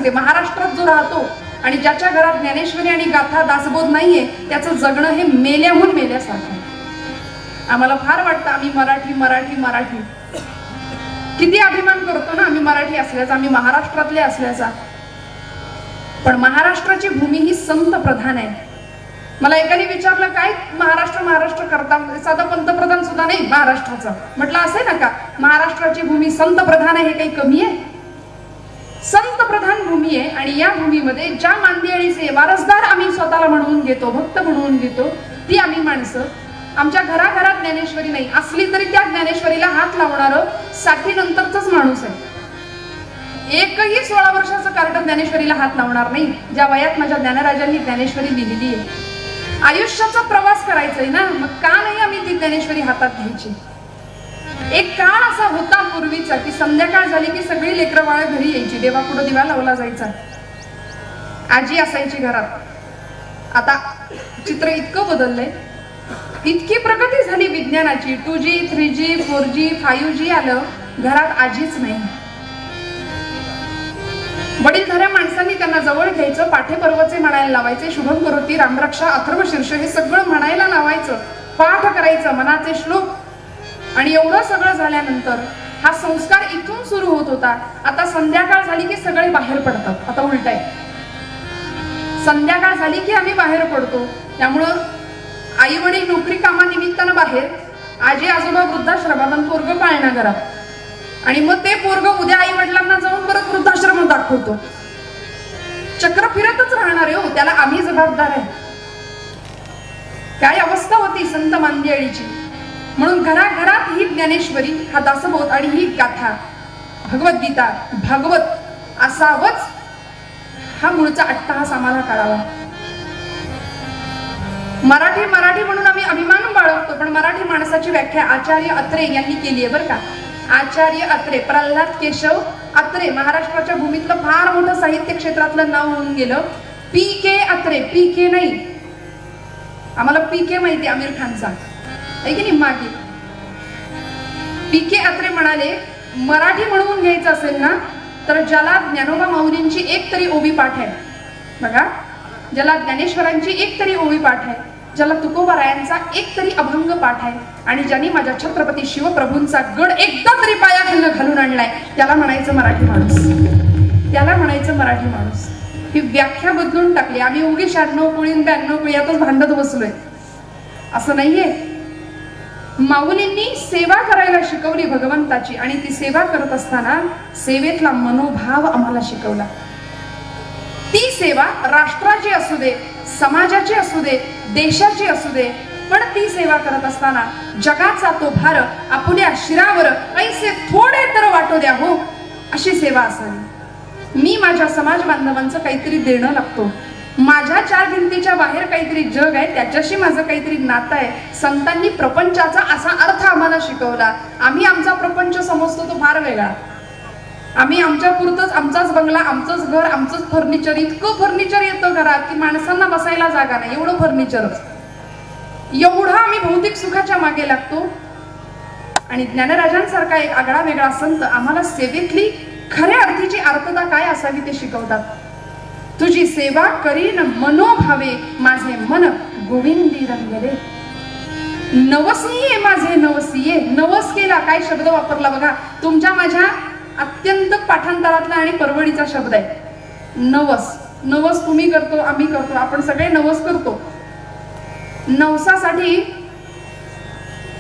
सांगते, महाराष्ट्रात जो राहतो आणि ज्याच्या घरात ज्ञानेश्वरी आणि गाथा दासबोध नाहीये त्याचं जगणं हे मेल्याहून मेल्यासारखं. आम्हाला फार वाटतं आम्ही मराठी मराठी मराठी, किती अभिमान करतो ना आम्ही मराठी असल्याचा, आम्ही महाराष्ट्रातले असल्याचा. पण महाराष्ट्राची भूमी ही संत प्रधान आहे. मला एकाने विचारलं, काय महाराष्ट्र महाराष्ट्र करता, साधा पंतप्रधान सुद्धा नाही महाराष्ट्राचा. म्हटलं असे ना का, महाराष्ट्राची भूमी संत प्रधान आहे, हे काही कमी आहे? संत प्रधान भूमी आहे. आणि या भूमीमध्ये ज्या मांदियाळीचे वारसदार आम्ही स्वतःला म्हणून घेतो, भक्त म्हणून घेतो, ती आम्ही माणसं. आमच्या घराघरात ज्ञानेश्वरी नाही असली तरी त्या ज्ञानेश्वरीला हात लावणारं 60 नंतरच माणूस आहे. एकही 16 वर्षाचं कार्टन ज्ञानेश्वरीला हात लावणार नाही, ज्या वयात माझ्या ज्ञानराजांनी ज्ञानेश्वरी लिहिलेली आहे. आयुष्याचा प्रवास करायचा आहे ना, मग का नाही आम्ही ती ज्ञानेश्वरी हातात घ्यायची? एक काळ असा होता पूर्वीचा की संध्याकाळ झाली की सगळी लेकरं बाळ घरी यायची, देवापुढे दिवा लावला जायचा, आजी असायची घरात. आता चित्र इतकं बदललंय, इतकी प्रगती झाली विज्ञानाची. 2G 3G 4G 5G आलं, घरात आजीच नाही. वडीलधाऱ्या माणसांनी त्यांना जवळ घ्यायचं, पाठेपर्वचे म्हणायला लावायचे, शुभम करोती रामरक्षा अथर्व शीर्ष हे सगळं म्हणायला लावायचं, पाठ करायचं मनाचे श्लोक. आणि एवढं सगळं झाल्यानंतर हा संस्कार इथून सुरू होत होता. आता संध्याकाळ झाली की सगळे बाहेर पडतात. आता उलट आहे, संध्याकाळ झाली की आम्ही बाहेर पडतो. त्यामुळं आई वडील नोकरी कामानिमित्तानं बाहेर, आजी आजोबा वृद्धाश्रमात, पोरग पाळणा घरात. आणि मग ते पोरग उद्या आई वडिलांना जाऊन परत वृद्धाश्रमात दाखवतो. चक्र फिरतच राहणार आहे हो, त्याला आम्ही जबाबदार आहे. काय अवस्था होती संत मांदियाळीची. म्हणून घराघरात ही ज्ञानेश्वरी, हा दासबोध आणि ही गाथा, भगवद्गीता, भागवत असावच, हा मूळचा अट्टहास आम्हाला कळावा. मराठी मराठी म्हणून आम्ही अभिमान बाळगतो, पण मराठी माणसाची व्याख्या आचार्य अत्रे यांनी केली आहे बरं का. आचार्य अत्रे, प्रल्हाद केशव अत्रे, महाराष्ट्राच्या भूमीतलं फार मोठं साहित्य क्षेत्रातलं नाव होऊन गेलं. PK अत्रे, PK नाही, आम्हाला PK माहिती आमिर खानचा आहे की नाही मागे. PK अत्रे म्हणाले, मराठी म्हणून घ्यायचं असेल ना तर ज्याला ज्ञानोबा माऊलींची एक तरी ओवी पाठ आहे बघा, ज्याला ज्ञानेश्वरांची एक तरी ओवी पाठ आहे, ज्याला तुकोबारायांचा एक तरी अभंग पाठ आहे, आणि ज्यांनी माझ्या छत्रपती शिवप्रभूंचा गड एकदा तरी पायाखाली घालून आणलाय, त्याला म्हणायचं मराठी माणूस, त्याला म्हणायचं मराठी माणूस. ही व्याख्या बदलून टाकली. आम्ही उगी 96 कुळी 92 कुळी यातच भांडत बसलोय असं नाहीये. माऊलींनी सेवा करायला शिकवली भगवंताची, आणि ती सेवा करत असताना सेवेतला मनोभाव आम्हाला शिकवला. ती सेवा राष्ट्राची असू दे, समाजाची असू दे, देशाची असू दे, पण ती सेवा करत असताना जगाचा तो भार आपल्या शिरावर ऐसे थोडे तर वाटू द्या हो, अशी सेवा असावी. मी माझ्या समाज बांधवांचं काहीतरी देणं लागतो. माझ्या 4 भिंतीच्या बाहेर काहीतरी जग आहे, त्याच्याशी माझं काहीतरी नातं आहे. संतांनी प्रपंचाचा असा अर्थ आम्हाला शिकवला. आम्ही आमचा प्रपंच समजतो तो फार वेगळा. आम्ही आमच्या पुरतच, आमचाच बंगला, आमचंच घर, आमचंच फर्निचर, इतकं फर्निचर येतं घरात की माणसांना बसायला जागा नाही, एवढं फर्निचरच. एवढा आम्ही भौतिक सुखाच्या मागे लागतो. आणि ज्ञानराजांसारखा एक आगळा वेगळा संत आम्हाला सेवेतली खऱ्या अर्थीची अर्थता काय असावी ते शिकवतात. तुझी सेवा करीन मनोभावे, माझे मन गोविंदी रंगले. नवसीये माझे नवसीये, नवस केला, काय शब्द वापरला बघा. तुमच्या माझ्या अत्यंत पाठांतरातला आणि परवडीचा शब्द आहे नवस. नवस तुम्ही करतो, आम्ही करतो, आपण सगळे नवस करतो. नवसासाठी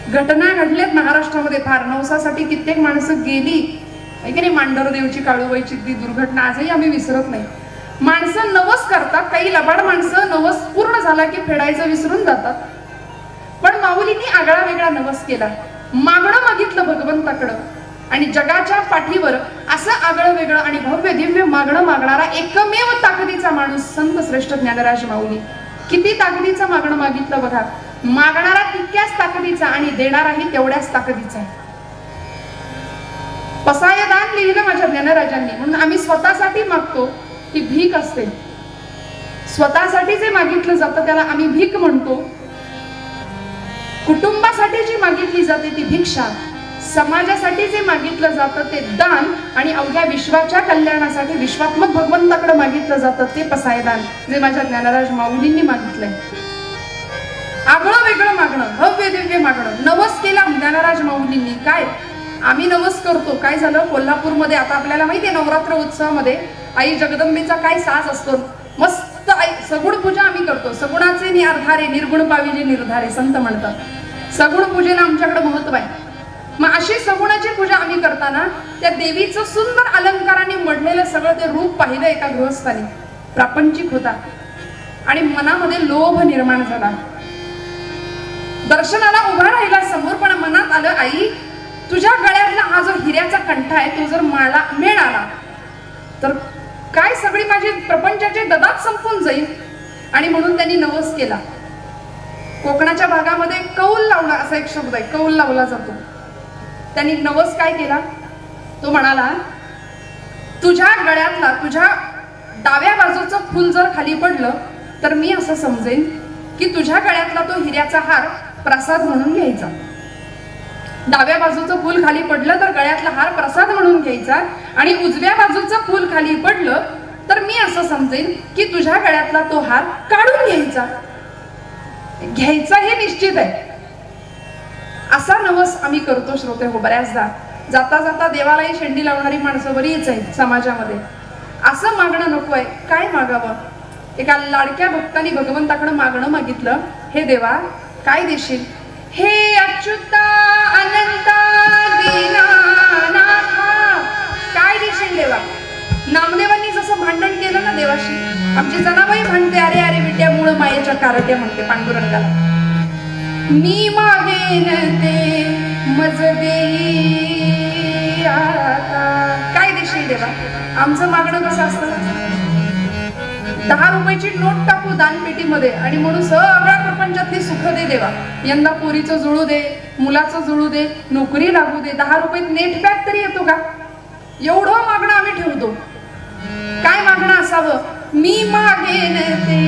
घटना घडल्यात महाराष्ट्रामध्ये फार. नवसासाठी कित्येक माणसं गेली आहे की नाही. मांढरदेवची, काळूबाईची ती दुर्घटना आजही आम्ही विसरत नाही. माणसं नवस करतात, काही लबाड माणसं नवस पूर्ण झाला की फेडायचं विसरून जातात. पण माऊलींनी आगळा वेगळा नवस केला. मागणं मागितलं भगवंताकडं, आणि जगाच्या पाठीवर असं आगळं वेगळं आणि भव्य दिव्य मागणं मागणारा एकमेव ताकदीचा माणूस संत श्रेष्ठ ज्ञानराज माऊली. किती ताकदीचं मागणं मागितलं बघा. मागणारा तितक्याच ताकदीचा आणि देणाराही तेवढ्याच ताकदीचा. पसायदान लिहिलं माझ्या ज्ञानराजांनी. म्हणून आम्ही स्वतःसाठी मागतो ती भीक असते. स्वतःसाठी जे मागितलं जातं त्याला आम्ही भीक म्हणतो. कुटुंबासाठी जी मागितली जाते ती भिक्षा. समाजासाठी जे मागितलं जातं ते दान आणि अवघ्या विश्वाच्या कल्याणासाठी विश्वात्मक भगवंताकडे मागितलं जातं ते पसायदान, जे माझ्या ज्ञानराज माऊलींनी मागितलंय. आगळं वेगळं मागणं, भव्य दिव्य मागणं. नवस केला ज्ञानराज माऊलींनी. काय आम्ही नवस करतो, काय झालं कोल्हापूरमध्ये आता आपल्याला माहितीये नवरात्र उत्सवामध्ये आई जगदंबेचा काय साज असतो, मस्त आई सगुण पूजा आम्ही करतो. सगुणाचे निर्धारे निर्गुण पाविजे निर्धारे संत म्हणतात. सगुण पूजेला आमच्याकडे महत्व आहे. मग अशी सगुणाची पूजा आम्ही करताना त्या देवीचं सुंदर अलंकाराने मढलेलं सगळं ते रूप पाहिलं एका गृहस्थाने. प्रापंचिक होता आणि मनामध्ये लोभ निर्माण झाला. दर्शनाला उभा राहिला समोर, पण मनात आलं आई तुझ्या गळ्यातला हा जो हिऱ्याचा कंठा आहे तो जर मला मिळाला तर काय सगळी माझी प्रपंचाची ददात संपून जाईल. आणि म्हणून त्यांनी नवस केला. कोकणाच्या भागामध्ये कौल लावणं असा एक शब्द आहे, कौल लावला जातो. त्यांनी नवस काय केला, तो म्हणाला तुझ्या गळ्यातला तुझ्या डाव्या बाजूचं फूल जर खाली पडलं तर मी असं समजेन की तुझ्या गळ्यातला तो हिऱ्याचा हार प्रसाद म्हणून घ्यायचा. डाव्या बाजूचं फूल खाली पडलं तर गळ्यातला हार प्रसाद म्हणून घ्यायचा आणि उजव्या बाजूचं फूल खाली पडलं तर मी असं समजेन की तुझ्या गळ्यातला तो हार काढून घ्यायचा. घ्यायचा हे निश्चित आहे. असा नवस आम्ही करतो श्रोते हो. बऱ्याचदा जाता जाता देवालाही शेंडी लावणारी माणसं बरीच आहेत समाजामध्ये. असं मागणं नको आहे. काय मागावं. एका लाडक्या भक्तांनी भगवंताकडे मागणं मागितलं, हे देवा काय देशील. हे अच्युता अनंता दीनानाथा काय देशील देवा. नामदेवांनी जसं भांडण केलं ना देवाशी, आमची जनाबाई म्हणते अरे अरे विट्या मूळ मायेच्या कारट्या म्हणते पांडुरंगाला. मी मागेन ते मज देई आता. काय देशील देवा. आमचं मागणं कसं असतं, 10 रुपयाची नोट टाकू दानपेटीमध्ये आणि म्हणून सगळ्या प्रपंचातली सुख दे देवा. यंदा पोरीचं जुळू दे, मुलाचं जुळू दे, नोकरी लागू दे. 10 रुपयात नेट पॅक तरी येतो का. एवढं मागणं आम्ही ठेवतो. काय मागणं असावं. मी मागेन ते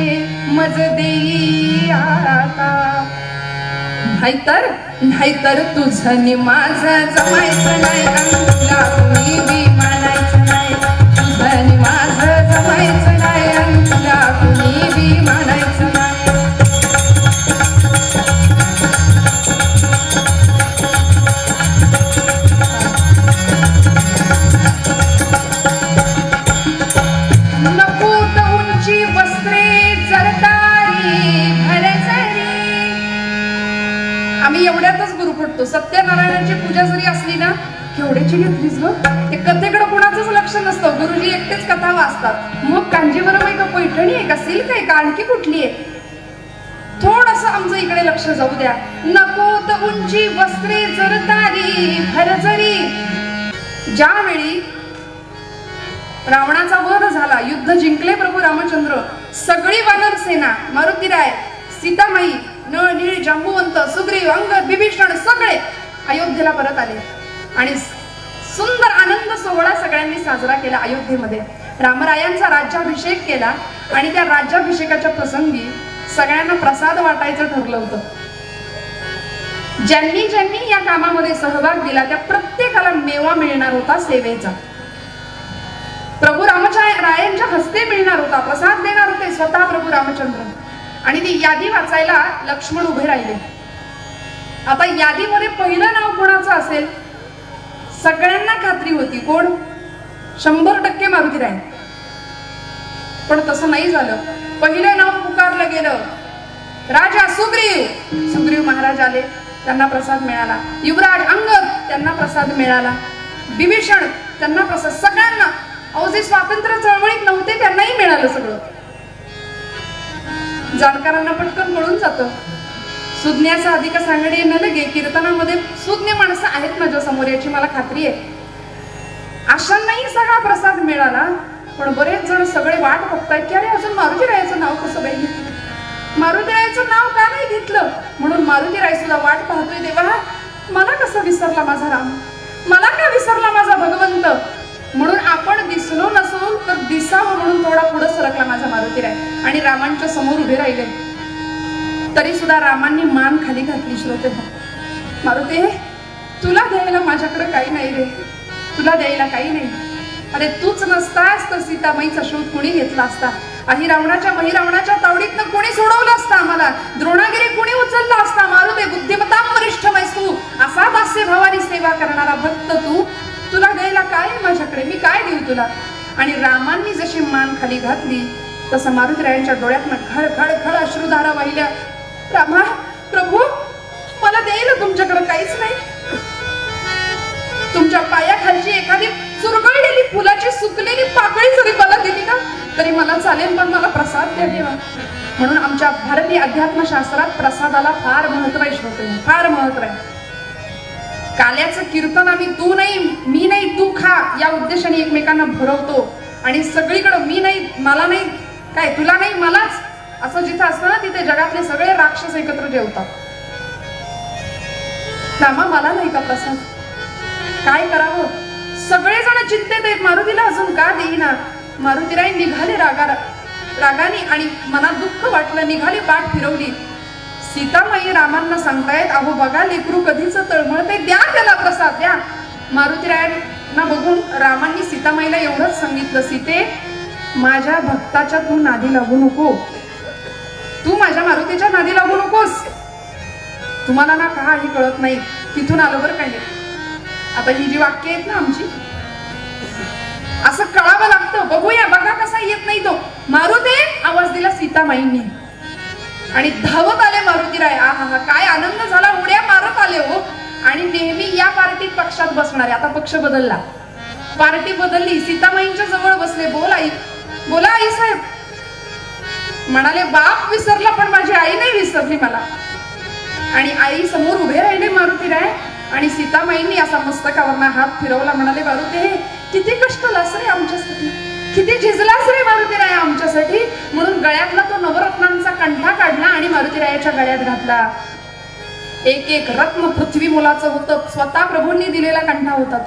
मज देई आता. नाहीतर तुझं नि माझं जमायचं नाही. तुला कुणी बी मानायचं नाही. तुझं नि माझं जमायचं नाही. तुला कुणी बी मानायचं नाही. नको तर उंची वस्त्रे जरतारी भरजरी. आम्ही एवढ्यातच गुरु पडतो. सत्यनारायणाची पूजा जरी असली ना, केवढ्याची घेतलीस ग. ते कथेकडे कुणाचंच लक्ष नसतं. गुरुजी एकटेच कथा वाचतात. मग कांजीवरम आहे का, पैठणी आहे का, सिल्क आहे का, आणखी कुठली आहे. थोडस आमचं इकडे लक्ष जाऊ द्या. नको तर उंची वस्त्रे जरतारी भरजरी. ज्यावेळी रावणाचा वध झाला, युद्ध जिंकले प्रभू रामचंद्र, सगळी वानर सेना, मारुतीराय, सीतामाई, नळ नीळ जांबुवंत, सुग्रीव, अंगद, विभीषण सगळे अयोध्येला परत आले आणि सुंदर आनंद सोहळा सगळ्यांनी साजरा केला. अयोध्येमध्ये रामरायांचा राज्याभिषेक केला आणि त्या राज्याभिषेकाच्या प्रसंगी सगळ्यांना प्रसाद वाटायचं ठरलं होतं. ज्यांनी ज्यांनी या कामामध्ये सहभाग दिला त्या प्रत्येकाला मेवा मिळणार होता सेवेचा. प्रभू रायांच्या हस्ते मिळणार होता. प्रसाद देणार होते स्वतः प्रभू रामचंद्र. आणि ती यादी वाचायला लक्ष्मण उभे राहिले. आता यादीमध्ये पहिलं नाव कोणाचं असेल सगळ्यांना खात्री होती. कोण. 100% मारुतीराय. पण तसं नाही झालं. पहिलं नाव पुकारलं गेलं राजा सुग्रीव. सुग्रीव महाराज आले, त्यांना प्रसाद मिळाला. युवराज अंगद, त्यांना प्रसाद मिळाला. विभीषण, त्यांना प्रसाद. सगळ्यांना. अहो जे स्वातंत्र्य चळवळीत नव्हते त्यांनाही मिळालं सगळं. जाणकारांना पटकन कळून जातं. सुज्ञाचा अधिक सांगणे न लगे. कीर्तनामध्ये सुज्ञ माणसं आहेत माझ्या समोर याची मला खात्री आहे. अशांनाही सगळा प्रसाद मिळाला. पण बरेच जण सगळे वाट बघतायत की अरे अजून मारुतीरायाचं नाव कसं बाई घेतलं, मारुतीरायाचं नाव का नाही घेतलं. म्हणून मारुतीराय सुद्धा वाट पाहतोय, देवा मला कसं विसरला माझा राम, मला का विसरला माझा भगवंत. म्हणून आपण दिसलो नसून तर दिसावं म्हणून थोडा पुढे सरकला माझा मारुतीराय आणि रामांच्या समोर उभे राहिले. तरी सुद्धा रामांनी मान खाली घातली. श्रोते, मारुती तुला द्यायला माझ्याकडे काही नाही रे, तुला द्यायला काही नाही. अरे तूच नसतास तर सीतामाईचा शोध कोणी घेतला असता? महिरावणाच्या तावडीतनं कोणी सोडवलं असतं आम्हाला? द्रोणागिरी कोणी उचलला असता? मारुते बुद्धिमत्ता वरिष्ठ मैसू, असा दास्य भावानी सेवा करणारा भक्त तू, तुला द्यायला काय माझ्याकडे? मी काय देऊ तुला? आणि रामांनी जशी मान खाली घातली तसं मारुतीरायांच्या डोळ्यातनं खळ खळ खळ अश्रुधारा वाहिल्या. रामा प्रभू, मला द्यायला तुमच्याकडे काहीच नाही. तुमच्या पायाखालची एखादी चुरगळलेली फुलाची सुकलेली पाकळी जरी मला दिली ना तरी मला चालेल, पण मला प्रसाद द्या देवा. म्हणून आमच्या भारतीय अध्यात्मशास्त्रात प्रसादाला फार महत्व आहे श्रोते, फार महत्व आहे. काल्याचं कीर्तन आम्ही तू नाही मी नाही तू खा या उद्देशाने एकमेकांना भरवतो आणि सगळीकडे मी नाही मला नाही काय तुला नाही मलाच असं जिथं असतं ना तिथे जगातले सगळे राक्षस एकत्र जेवतात. रामा मला नाही का प्रसाद? काय करावं? सगळेजण चिंतेत आहेत, मारुतीला अजून का देईना? मारुतीराय निघाले रागाने आणि मनात दुःख वाटलं, निघाली पाठ फिरवली. सीतामाई रामांना सांगतायत, अहो बघा लेकरू कधीच तळमळते, द्या त्याला प्रसाद द्या. मारुतीरायांना बघून रामांनी सीतामाईला एवढंच सांगितलं, सीते माझ्या भक्ताच्या तू नादी लागू नको, तू माझ्या मारुतीच्या नादी लागू नकोस. तुम्हाला ना काही कळत नाही, तिथून आलो बरं काय. आता ही जी वाक्य आहेत ना आमची, असं कळावं लागतं. बघूया बघा कसा येत नाही तो. मारुते आवाज दिला सीतामाईंनी आणि धावत आले मारुतीराय. आहा काय आनंद झाला, उड्या मारत आले हो. आणि नेहमी या पार्टीत पक्षात बसणारे, आता पक्ष बदलला, पार्टी बदलली. सीतामाईंच्या जवळ बसले. बोला आई साहेब. म्हणाले बाप विसरला पण माझी आई नाही विसरली मला. आणि आई समोर उभे राहिले मारुतीराय आणि सीतामाईंनी असा मस्तकावरना हात फिरवला. म्हणाले मारुते किती कष्ट लास रे आमच्यासाठी, किती झिजलास रे मारुतीराया आमच्यासाठी. म्हणून गळ्यातला तो नवरत्नांचा कंठा काढला आणि मारुतीरायाच्या गळ्यात घातला. एक एक रत्न पृथ्वी मोलाचं होतं, स्वतः प्रभूंनी दिलेला कंठा होता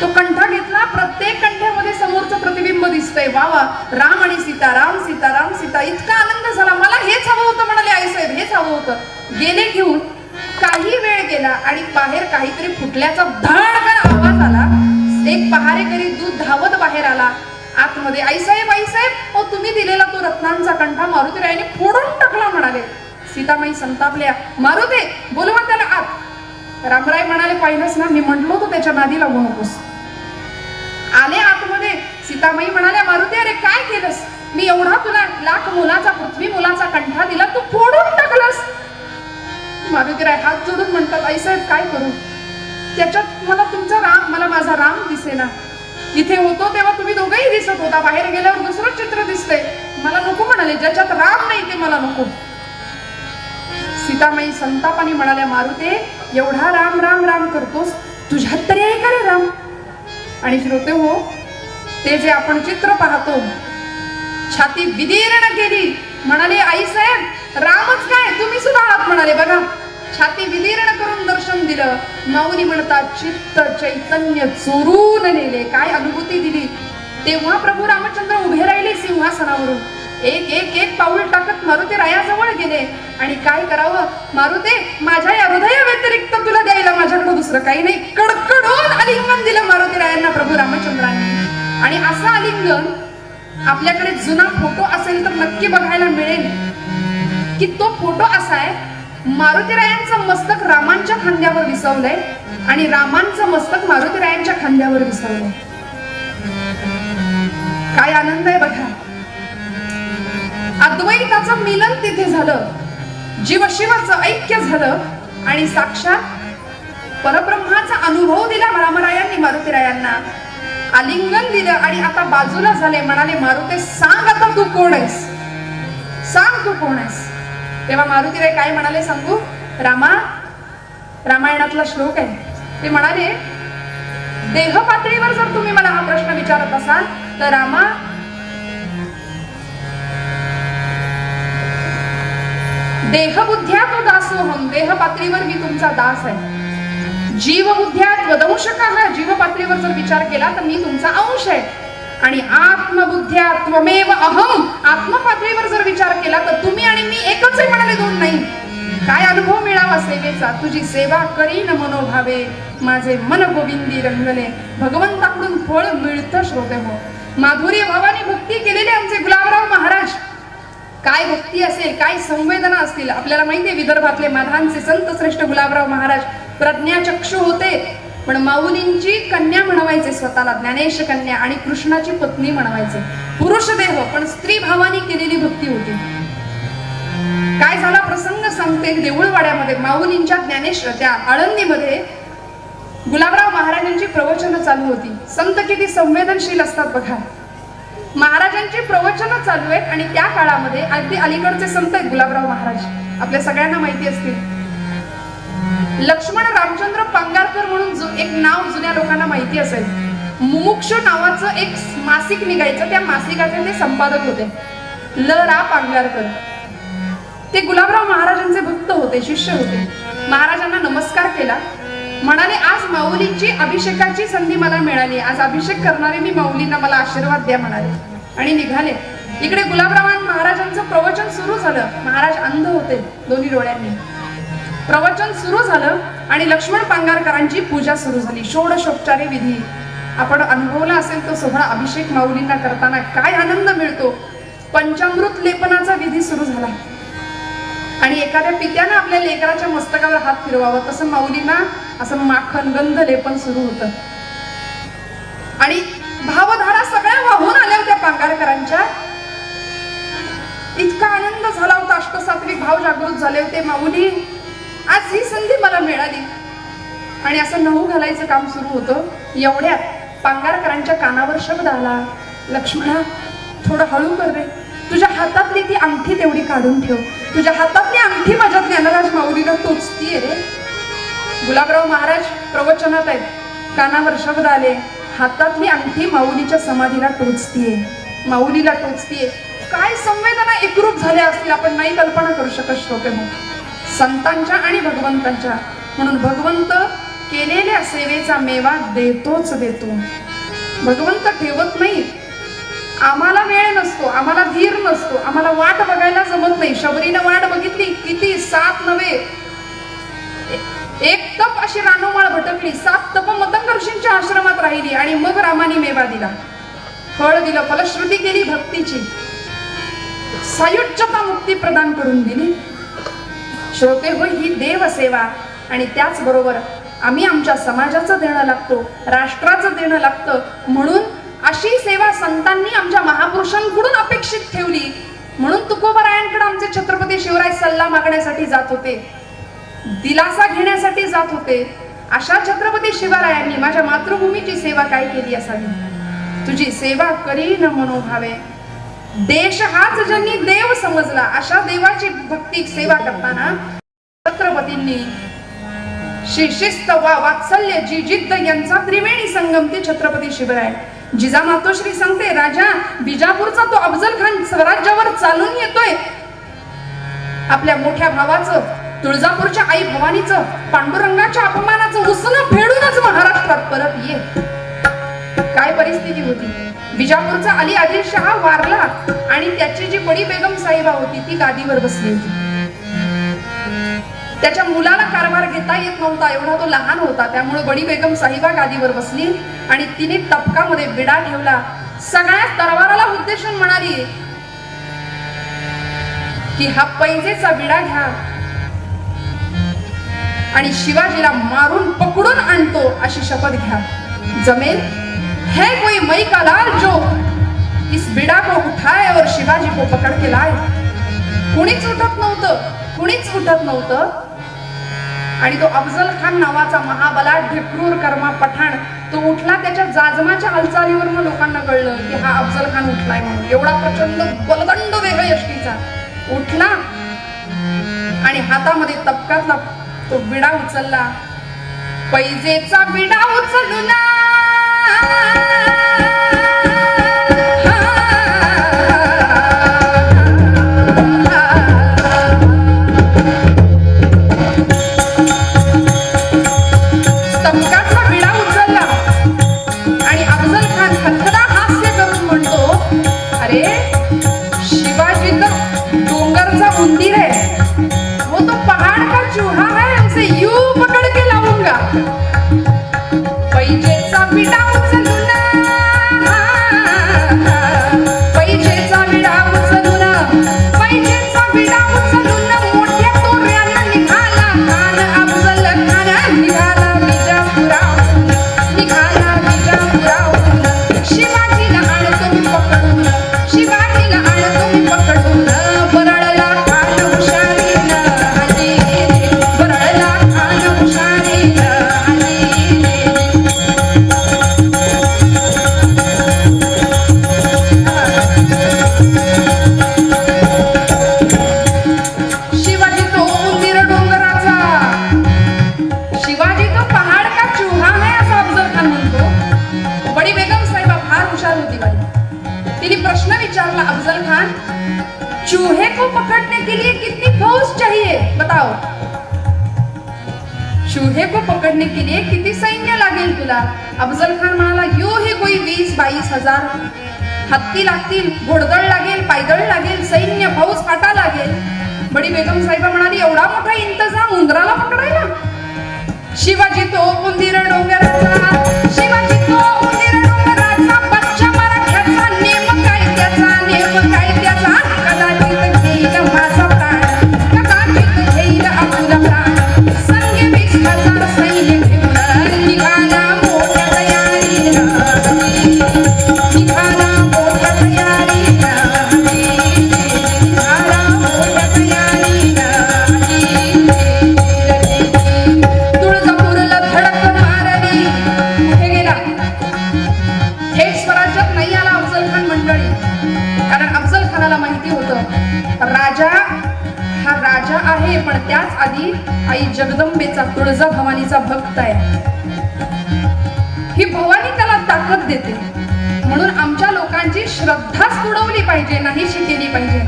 तो कंठा घेतला. प्रत्येक कंठ्यामध्ये समोरचं प्रतिबिंब दिसतंय. वा राम आणि सीता, राम सीता, राम सीता. इतका आनंद झाला, मला हेच हवं होतं म्हणाले आईसाहेब, हेच हवं होतं. गेले घेऊन. काही वेळ गेला आणि बाहेर काहीतरी फुटल्याचा धडकन आवाज आला. एक पहारेकरी दूध धावत बाहेर आला. आतमध्ये आईसाहेब ओ तुम्ही दिलेला तो रत्नांचा कंठा मारुतीरायाने फोडून टाकला म्हणाले. सीतामाई संतापल्या. मारुते बोलवा त्याला आत. रामराय म्हणाले पाहिलंच ना, मी म्हटलो तो त्याच्या नादी लागू नकोस. आले आतमध्ये. सीतामाई म्हणाल्या मारुते अरे काय केलंस? मी एवढा तुला लाख मोलाचा पृथ्वी मोलाचा कंठा दिला, तू फोडून टाकलास. मारुतीराय हात जोडून म्हणतात आईसाहेब काय करू? त्याच्यात मला माझा राम दिसेना. इथे होतो तेव्हा तुम्ही दोघंही दिसत होता, बाहेर गेल्यावर दुसरं चित्र दिसतंय. मला नको म्हणाले, ज्याच्यात राम नाही ते मला नको. सीतामाई संतापाने म्हणाल्या मारुते एवढा राम राम राम करतोस, तुझ्यात तरी आहे का रे राम? आणि श्रोते हो, ते जे आपण चित्र पाहतो, छाती विदीर्ण केली. म्हणाले आईसाहेब रामच काय तुम्ही सुद्धा आहात म्हणाले. बघा छाती विदीर्ण करून दर्शन दिलं. माऊली म्हणतात चित्त चैतन्य चोरून नेले. काय अनुभूती दिली. तेव्हा प्रभू रामचंद्र उभे राहिले सिंहासनावरून. एक एक एक पाऊल टाकत मारुतीरायाजवळ गेले. आणि काय करावं मारुते, माझ्या या हृदया व्यतिरिक्त तुला द्यायला माझ्याकडे दुसरं काही नाही. कडकडून आलिंगन दिलं मारुतीरायांना प्रभू रामचंद्रांनी. आणि असं आलिंगन आपल्याकडे जुना फोटो असेल तर नक्की बघायला मिळेल की तो फोटो असा आहे, मारुतीरायांचं मस्तक रामांच्या खांद्यावर विसवलंय आणि रामांचं मस्तक मारुतीरायांच्या खांद्यावर विसवलंय. काय आनंद आहे बघा. अद्वैताचं मिलन तिथे झालं, जीवशिवाचं ऐक्य झालं आणि साक्षात परब्रह्माचा अनुभव दिला रामरायांनी मारुतीरायांना. आलिंगन दिलं आणि आता बाजूला झाले. म्हणाले मारुते सांग आता तू कोण आहेस, सांग तू कोण आहेस. तेव्हा मारुतीराय काय म्हणाले सांगू? रामा, रामायणातला श्लोक आहे. ते म्हणाले देह पातळीवर जर तुम्ही मला हा प्रश्न विचारत असाल तर रामा, देहबुद्ध्या तो दासोहम, देह पातळीवर मी तुमचा दास आहे. जीवबुद्ध्या त्वदंशकः, जीव पातळीवर जर विचार केला तर मी तुमचा अंश आहे. आणि आत्मबुद्ध्या त्वमेव अहम, आत्म पातळीवर जर विचार केला तर तुम्ही आणि मी एकच आहे म्हणाले, दोन नाही. काय अनुभव मिळावा सेवेचा, तुझी सेवा करीन मनोभावे, माझे मन गोविंदी रंगले, भगवंताकडून फळ मिळतं श्रोते हो. माधुर्य भावाने भक्ती केलेले आमचे गुलाबराव महाराज, काय भक्ती असेल, काय संवेदना असतील. आपल्याला माहितीये विदर्भातले माधांचे संत श्रेष्ठ गुलाबराव महाराज प्रज्ञाचक्षु होते, पण माऊलींची कन्या म्हणवायचे स्वतःला, ज्ञानेश कन्या, आणि कृष्णाची पत्नी म्हणवायचे. पुरुष देह पण स्त्री भावाने केलेली भक्ती होती. काय झाला प्रसंग सांगते. देऊळवाड्यामध्ये माऊलींच्या ज्ञानेश्वर त्या आळंदीमध्ये गुलाबराव महाराजांची प्रवचनं चालू होती. संत किती संवेदनशील असतात बघा. महाराजांची प्रवचनं चालू आहेत आणि त्या काळामध्ये अगदी अलीकडचे संत आहेत गुलाबराव महाराज, आपल्या सगळ्यांना माहिती असतील. लक्ष्मण रामचंद्र पांगारकर म्हणून एक नाव जुन्या लोकांना माहिती असेल. मुमुक्षु नावाचं एक मासिक निघायचं, त्या मासिकाचे ते संपादक होते, ल रा पांगारकर. ते गुलाबराव महाराजांचे भक्त होते, शिष्य होते. महाराजांना नमस्कार केला, म्हणाले आज माऊलींची अभिषेकाची संधी मला मिळाली, आज अभिषेक करणारे मी माऊलींना, मला आशीर्वाद द्या म्हणाले, आणि निघाले. इकडे गुलाबराव महाराजांचं प्रवचन सुरू झालं. महाराज अंध होते दोन्ही डोळ्यांनी. प्रवचन सुरू झालं आणि लक्ष्मण पांगारकरांची पूजा सुरू झाली. षोडशोपचारी विधी आपण अनुभवला असेल तो सोहळा. अभिषेक माऊलींना करताना काय आनंद मिळतो. पंचामृत लेपनाचा विधी सुरू झाला आणि एखाद्या पित्यानं आपल्या लेकराच्या मस्तकावर हात फिरवावा तसं माऊलींना असं माखन गंध लेपन सुरू होतं. आणि भावधारा सगळ्या वाहून आल्या होत्या पांगारकरांच्या. इतका आनंद झाला होता, अष्टसात्विक भाव जागृत झाले होते. माऊली आज ही संधी मला मिळाली. आणि असं नऊ घालायचं काम सुरू होतं. एवढ्यात पांगारकरांच्या कानावर शब्द आला, लक्ष्मणा थोडं हळू कर रे, तुझ्या हातातली ती अंगठी तेवढी काढून ठेव, तुझ्या हातातली अंगठी माझ्या ज्ञानराज माऊलीला टोचतीये रे. गुलाबराव महाराज प्रवचनात आहेत, कानावर शब्द आले, हातातली अंगठी माऊलीच्या समाधीला टोचतीये, माऊलीला टोचतीये. काय संवेदना एकरूप झाल्या असतील आपण नाही कल्पना करू शकत श्रोते हो, संतांच्या आणि भगवंतांच्या. म्हणून भगवंत केलेल्या सेवेचा मेवा देतोच देतो. भगवंत ठेवत नाही. आम्हाला वेळ नसतो, आम्हाला धीर नसतो, आम्हाला वाट बघायला जमत नाही. शबरीनं वाट बघितली किती, 7 नव्हे 1 तप अशी रानोमाळ भटकली, 7 तप मतंग ऋषींच्या आश्रमात राहिली आणि मग रामाने मेवा दिला, फळ दिलं, फलश्रुती केली भक्तीची, सायुज्यता मुक्ती प्रदान करून दिली. श्रोते हो, ही देव सेवा. आणि त्याचबरोबर आम्ही आमच्या समाजाचं देणं लागतो, राष्ट्राचं देणं लागतं. म्हणून अशी सेवा संतांनी आमच्या महापुरुषांकडून अपेक्षित ठेवली. म्हणून तुकोबारायांकडे आमचे छत्रपती शिवराय सल्ला मागण्यासाठी जात होते, दिलासा घेण्यासाठी जात होते. अशा छत्रपती शिवरायांनी माझ्या मातृभूमीची सेवा काय केली असावी. तुझी सेवा करीन मनोभावे, देश हाच ज्यांनी देव समजला, अशा देवाची भक्ती सेवा करताना छत्रपतींनी शिस्त वा वात्सल्य जी जिद्द यांचा त्रिवेणी संगम ते छत्रपती शिवराय. जिजा मातोश्री सांगते, राजा बिजापूरचा तो अफजल खान स्वराज्यावर चालून येतोय, आपल्या मोठ्या भावाचं, तुळजापूरच्या आई भवानीचं, पांडुरंगाच्या अपमानाचं उसनं फेडूनच महाराष्ट्रात परत ये. काय परिस्थिती होती. बिजापूरचा अली आदिलशहा वारला आणि त्याची जी बडी बेगम साहिबा होती ती गादीवर बसली होती. त्याच्या मुलाला कारभार घेता येत नव्हता, एवढा तो लहान होता. त्यामुळे बडी बेगम साहिबा गादीवर बसली आणि तिने तपकामध्ये विडा ठेवला. सगळ्या दरबाराला उद्देशून म्हणाली की हा पैजेचा विडा घ्या आणि शिवाजीला मारून पकडून आणतो अशी शपथ घ्या. जमेल है कोई मई का लाल जो इस बिडा को उठाए और शिवाजी को पकड़ के लाए. कुणीच उठत नव्हतं, कुणीच उठत नव्हतं. आणि तो अफजल खान नावाचा महाबलाढ्य क्रूर कर्मा पठाण तो उठला. त्याच्या जाजमाच्या हालचालीवरून लोकांना कळलं की हा अफजल खान उठलाय म्हणून. एवढा प्रचंड बलदंड देह यष्टीचा उठला आणि हातामध्ये तपकातला तो विडा उचलला. पैजेचा विडा उचलून शिवाजी तर डोंगरचा उंदीर आहे, हो तो पहाड विचारला, अफजल खान चूहे को पकड़ने के लिए कितनी फौज चाहिए बताओ. चूहे को पकडणे के लिए किती सैन्य लागेल तुला. अफजल खान म्हणाला, यो हे कोई 20-22 हजार. हत्ती लागतील, घोडदळ लागेल, पायदळ लागेल, सैन्य फौज फाटा लागेल. बडी बेगम साहेब म्हणाली, एवढा मोठा इंतजाम उंदराला पकडायला. शिवाजी तो उंदीर डोंगराचा, शिवाजी तो उंदीर डोंगराचा, बच्चा मराठ्याचा, नेम काय त्याचा, कदाचित घेईल माझा प्राण, कदाचित घेईल आपला प्राण. संगे 20,000 सैन्य घेऊन निघाला मोठ्या तयारीनं, निघाला मोठ्या तयारीनं, निघाला मोठ्या तयारीनं. तुळजापूरला धडक मारली. कुठे गेला? थेट स्वराज्यात नाही आला अफजल खान मंडळी. कारण अफजल खानाला माहिती होतं राजा हा राजा आहे, पण त्याच आधी आई जगदंबेचा, तुळजा भवानीचा भक्त आहे. ही भवानी त्याला ताकद देते. म्हणून आमच्या लोकांची श्रद्धाच तुडवली पाहिजे, नाहीशी केली पाहिजे.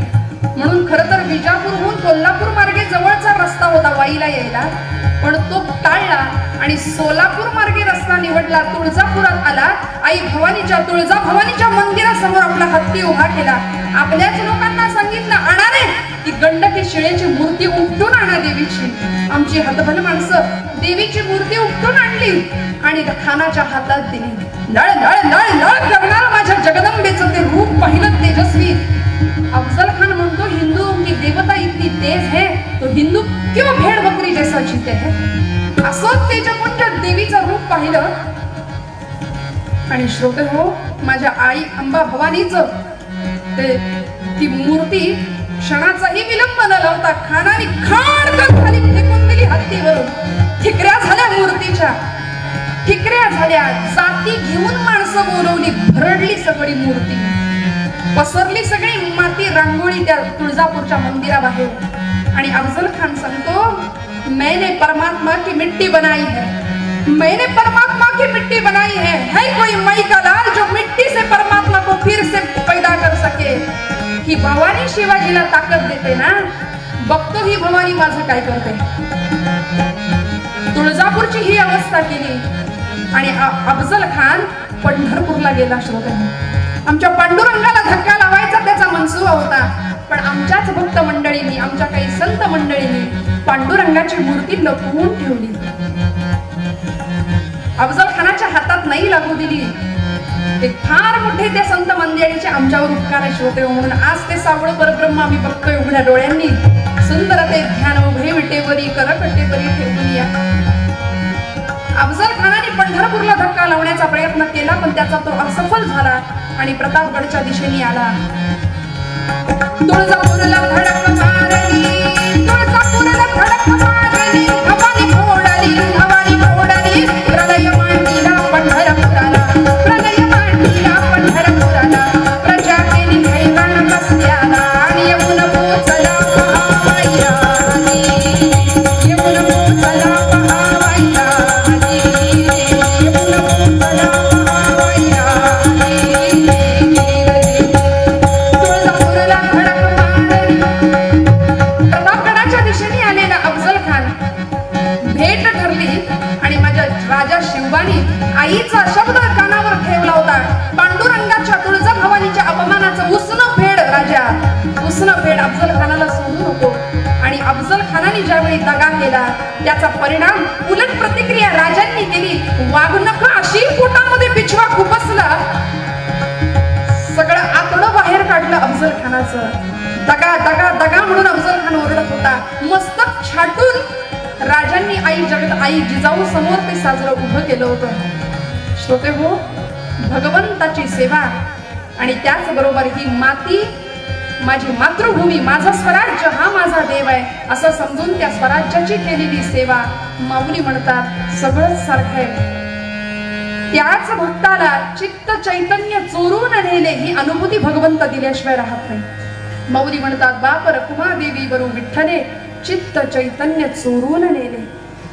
म्हणून खरं तर विजापूरहून कोल्हापूर मार्गे जवळचा रस्ता होता वाईला यायला, पण तो टाळला आणि सोलापूर मार्गे रस्ता निवडला. तुळजापुरात आला. आई भवानीच्या, तुळजा भवानीच्या मंदिरासमोर आपला हत्ती उभा केला. आपल्याच लोकांना सांगितलं, आणा रे ती गंडकी शिळेची मूर्ती उपटून आणा देवीची. आमची हतबल माणसं देवीची मूर्ती उपटून आणली आणि खानाच्या हातात दिली. लळ लळ लळ लळ करणार माझ्या जगदंबेचं ते रूप पाहिलं तेजस्वी. अफजल खान म्हणतो, हिंदू की देवता इतनी तेज है तो हिंदू क्यों भेड़ बकरी जैसा जीते है. असं तेजपुंज देवीचं रूप पाहिलं. आणि श्रोते हो, माझ्या आई अंबा भवानीचं ती मूर्ती क्षणाचाही विलंब न लावता खानाने खाडकन खाली फेकून दिली हत्तीवरून. ठिकऱ्या झाल्या मूर्तीच्या, ठिकऱ्या झाल्या. जाती घेऊन माणसं बोलवली, भरडली सगळी मूर्ती, पसरली सगळी माती रांगोळी त्या तुळजापूरच्या मंदिराबाहेर. आणि अफजल खान सांगतो, मैंने परमात्मा की मिट्टी बनाई है, मैंने परमात्मा की मिट्टी बनाई है कोई मई का लाल जो मिट्टी से परमात्मा को फिर से पैदा कर सके. ही भवानी शिवाजीला ताकद देते ना, बघतो ही भवानी माझं काय करते. तुळजापूरची ही अवस्था केली. आणि अफजल खान पंढरपूरला गेला. श्रोत्यांनी, आमच्या पांडुरंगाला धक्का लावायचा त्याचा मनसुबा होता, पण आमच्याच भक्त मंडळींनी, आमच्या काही संत मंडळींनी पांडुरंगाची मूर्ती लपवून ठेवली. अफजल खानाच्या हातात नाही लागू दिली. ते फार मोठे त्या संत मंडळीचे आमच्यावर उपकार आहे श्रोते. म्हणून आज ते सावळ परब्रह्म आम्ही बघतोय उघड्या डोळ्यांनी. सुंदर ते ध्यान उभे विटेवरी करकटेवरी ठेवून या. अफजल खानाने पंढरपूरला धक्का लावण्याचा प्रयत्न केला, पण त्याचा तो असफल झाला आणि प्रतापगडच्या दिशेने आला. तुळजापूरला धडक मारली, तुळजापूरला धडक मारली, भवानी फोडली, भवानी फोडली. प्रलय मांडीला पंढरपुराला, प्रलय मांडीला पंढरपुराला. प्रजा केली हैराण बसल्याला आणि येऊन पोचला पहावायला, येऊन पोचला पहावायला, येऊन पोचला पहावायला. तुळजापूरला धडक मारली. प्रतापगडाच्या दिशेने आलेला अफजल खान भेट ठरली. आणि माझ्या राजा शिवबानी आईचा शब्द कानावर ठेवला होता, पांडुरंगाच्या, तुळजा भवानीच्या अपमानाचं उसनं फेड राजा, उसनं फेड. अफजल खानाला सोडू नको. आणि अफजल खानाने ज्यावेळी दगा केला त्याचा परिणाम, उलट प्रतिक्रिया राजांनी केली. वाघनख अशी पोटामध्ये पिछवा खुपसला, सगळं आतडं बाहेर काढलं अफजल खानाचं. दगा दगा दगा म्हणून अफजल खान ओरडत होता. मस्तक छाटून राजांनी आई जिजाऊ समोर ते साजरं उभं केलं होतं. श्रोते हो, भगवंताची सेवा आणि त्याचबरोबर ही माती माझी मातृभूमी, माझा स्वराज्य हा माझा देव आहे असं समजून त्या स्वराज्याची केलेली सेवा माऊली म्हणतात सगळंच सारखं आहे. त्याच भक्ताला चित्त चैतन्य चोरून नेले ही अनुभूती भगवंत दिल्याशिवाय राहत नाही. माऊली म्हणतात, बाप रखुमा देवी बरू विठ्ठले चित्त चैतन्य चोरून नेले.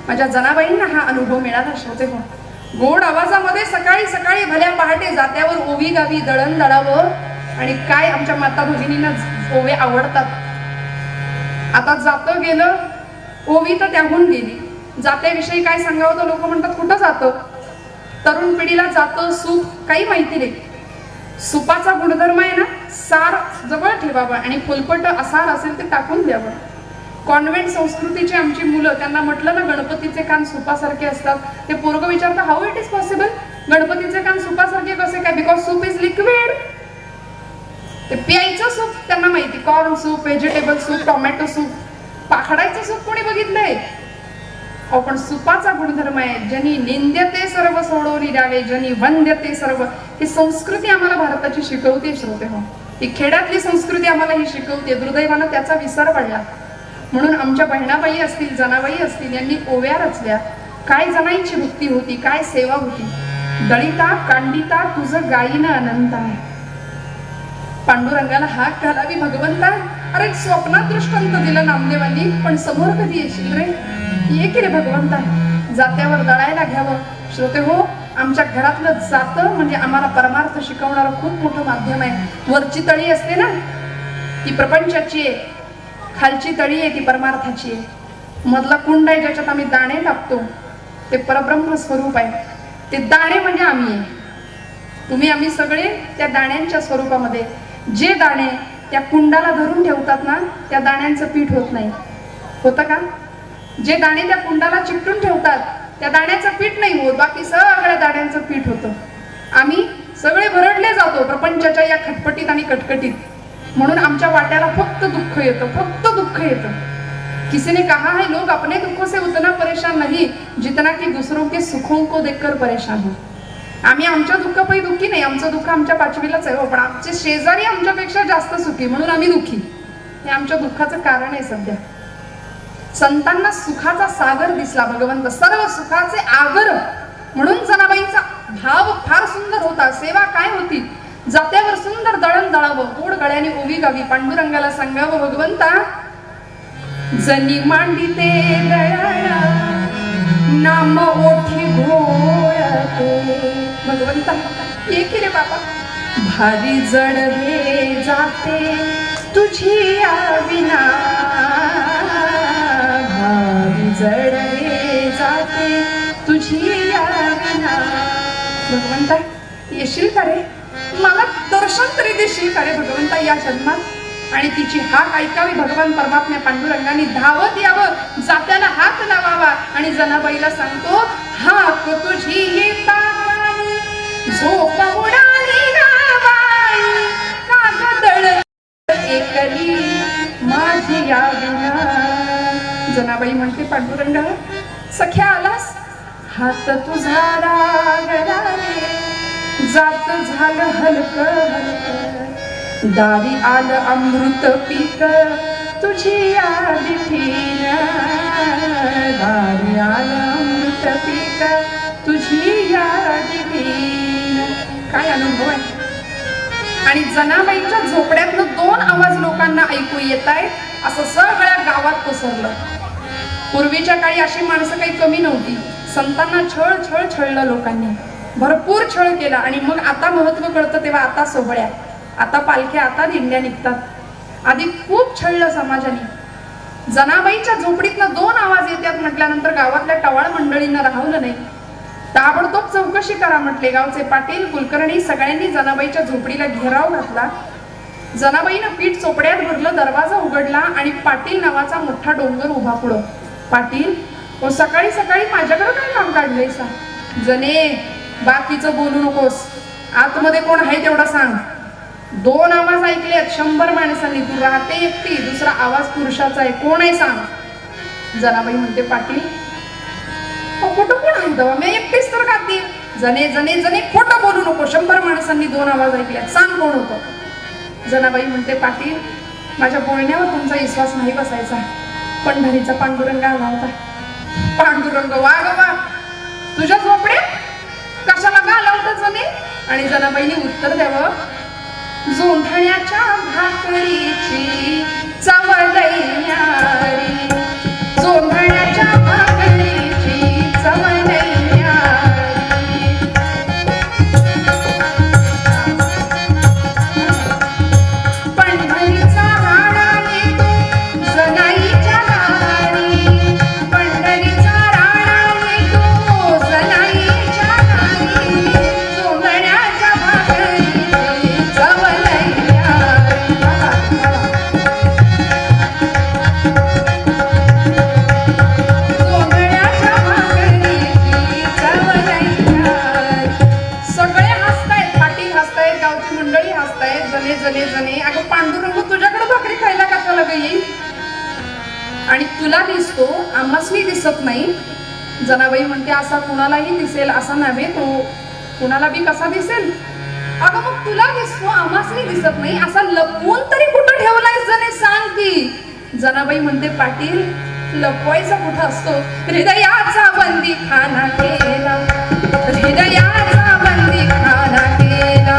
माझ्या जनाबाईंना हा अनुभव मिळाला. श्रोते हो, गोड आवाजामध्ये सकाळी सकाळी भल्या पहाटे जात्यावर ओवी गावी दळण दळावं आणि काय आमच्या माता भगिनींना ओवे आवडतात. आता जातं गेलं, ओवी तर त्याहून गेली. जात्याविषयी काय सांगावं तर लोक म्हणतात कुठं जातं. तरुण पिढीला जातं सूप काही माहिती नाही. सुपाचा गुणधर्म आहे ना, सार जवळ ठेवावं आणि फुलपट असार असेल ते टाकून द्यावं. कॉन्व्हेंट संस्कृतीची आमची मुलं, त्यांना म्हटलं ना गणपतीचे कान सुपासारखे असतात, ते पोरगं विचारतं हाऊ इट इज पॉसिबल, गणपतीचे कान सुपासारखे कसे काय? Because soup is liquid. ते प्यायचं सूप त्यांना माहिती, corn soup, vegetable soup, tomato soup. पाखडायचं सूप कोणी बघितलंय? पण सुपाचा गुणधर्म आहे, जनी निंद्यते सर्व सोडोनी द्यावे, जनी वंद्यते सर्व. ही संस्कृती आम्हाला भारताची शिकवते श्रोते हो. ही खेड्यातली संस्कृती आम्हाला ही शिकवते. दुर्दैवानं त्याचा विसर पडला. म्हणून आमच्या बहिणाबाई असतील, जनाबाई असतील, यांनी ओव्या रचल्या. काय जनाईची भक्ती होती, काय सेवा होती. दळिता कांडिता तुझं गायीनं अनंत आहे. पांडुरंगाला हाक घालावी भगवंता. अरे स्वप्नात दृष्टांत दिलं नामदेवांनी, पण समोर कधी येशील रे? ये की रे भगवंता, जात्यावर दळायला घ्यावं. श्रोते हो, आमच्या घरातलं जातं म्हणजे आम्हाला परमार्थ शिकवणारं खूप मोठं माध्यम आहे. वरची तळी असते ना, ती प्रपंचाची आहे. खालची तळी आहे ती परमार्थाची आहे. मधला कुंड आहे ज्याच्यात आम्ही दाणे टाकतो, ते परब्रह्म स्वरूप आहे. ते दाणे म्हणजे आम्ही आहे. तुम्ही आम्ही सगळे त्या दाण्यांच्या स्वरूपामध्ये. जे दाणे त्या कुंडाला धरून ठेवतात ना, त्या दाण्यांचं पीठ होत नाही. होतं का? जे दाणे त्या कुंडाला चिकटून ठेवतात त्या दाण्याचं पीठ नाही होत, बाकी सगळ्या दाण्यांचं पीठ होतं. आम्ही सगळे भरडले जातो प्रपंचाच्या या खटपटीत आणि कटकटीत. म्हणून आमच्या वाट्याला फक्त दुःख येतं, फक्त दुःख येतं. किसी ने कहा है लोग अपने दुखों से उतना परेशान नहीं जितना कि दूसरों के सुखों को देखकर परेशान हो. आम्ही आमच्या दुःखापायी दुःखी नाही. आमचं दुःख आमच्या पाचवीलाच आहे हो, पण आमचे शेजारी आमच्यापेक्षा जास्त सुखी म्हणून आम्ही दुःखी. हे आमच्या दुःखाचं कारण आहे सध्या. संतांना सुखाचा सागर दिसला भगवंत, सर्व सुखाचे आगर. म्हणून जनाबाईंचा भाव फार सुंदर होता. सेवा काय होती? जात्यावर सुंदर दळण दळावं, गोड गळ्याने ओवी गावी, पांडुरंगाला सांगावं भगवंता जनी मांडिते दयाळा नाम ओठी घोळते. भगवंता ये की रे बाबा, भारी जड हे जाते तुझी विना, भारी जड हे जाते तुझी विना. भगवंता येशील का रे? मला दर्शन तरी देशील का रे भगवंता या जन्मात? आणि तिची हाक ऐकावी भगवान परमात्म्या पांडुरंगाने धावत यावं, जात्याला हात लावावा आणि जनाबाईला सांगतो हाक तुझी हितावानी, झोप उडाली गावाई, कागदळ एकली माझी या विना. जनाबाई म्हणते पांडुरंगा सख्या आलास, हात तुझा लागला रे, जात झालं हलक हलक, दारी आलं अमृत पीक तुझी यादी ठेन, दारी आलं अमृत पीक तुझी यादी ठेन. काय अनुभव आहे. आणि जनाबाईंच्या झोपड्यातनं दोन आवाज लोकांना ऐकू येत आहेत, असं सगळ्या गावात पसरलं. पूर्वीच्या काळी अशी माणसं काही कमी नव्हती. संतांना छळ छळ छळलं लोकांनी, भरपूर छळ केला. आणि मग आता महत्व कळतं तेव्हा आता सोहळ्या, आता पालख्या, आता दिंड्या निघतात. आधी खूप छळलं समाजाने. जनाबाईच्या झोपडीतनं दोन आवाज येतात म्हटल्यानंतर गावातल्या टवाळ मंडळींना राहवलं नाही. ताबडतोब चौकशी करा म्हटले. गावचे पाटील, कुलकर्णी सगळ्यांनी जनाबाईच्या झोपडीला घेराव घातला. जनाबाईनं पीठ चोपड्यात भरलं, दरवाजा उघडला आणि पाटील नावाचा मोठा डोंगर उभा पुढं. पाटील ओ सकाळी सकाळी माझ्याकडे काय काम काढलंय सा? जने बाकीचं बोलू नकोस, आतमध्ये कोण आहे तेवढं सांग. दोन आवाज ऐकलेत 100 माणसांनी, तू राहते एकटी, दुसरा आवाज पुरुषाचा आहे, कोण आहे सांग. जनाबाई म्हणते पाटील कुठं कोण आहे दवा, मी एकटीच तर खाते. जने जने जने खोटं बोलू नको, 100 माणसांनी दोन आवाज ऐकलेत, सांग कोण होतं. जनाबाई म्हणते पाटील माझ्या बोलण्यावर तुमचा विश्वास नाही बसायचा, पंढरीचा पांडुरंग आला होता. पांडुरंग वा ग वा, तुझ्या झोपड्यात कशाला घाला होता जने? आणि जनाबाईने उत्तर द्यावं, जोंधण्याच्या भाकरीची चव लई न्यारी, जोंधण्याच्या भाकरीची चव लई न्यारी. म्हणे जणे, अगं पांडुरंग तुझ्याकडे भाकरी खायला कशाला ग येईल? आणि तुला दिसतो, आम्हासनी दिसत नाही. जनाबाई म्हणते असा कुणालाही दिसेल असा नव्हे, तो कुणाला बी कसा दिसेल? अगं मग तुला दिसतो, आम्हासनी दिसत नाही, असा लपवून तरी कुठं ठेवलाय जणे सांग की. जनाबाई म्हणते पाटील, लपवायचा कुठं असतो? हृदयाचा बंदी खाना केला, हृदयाचा बंदी खाना केला,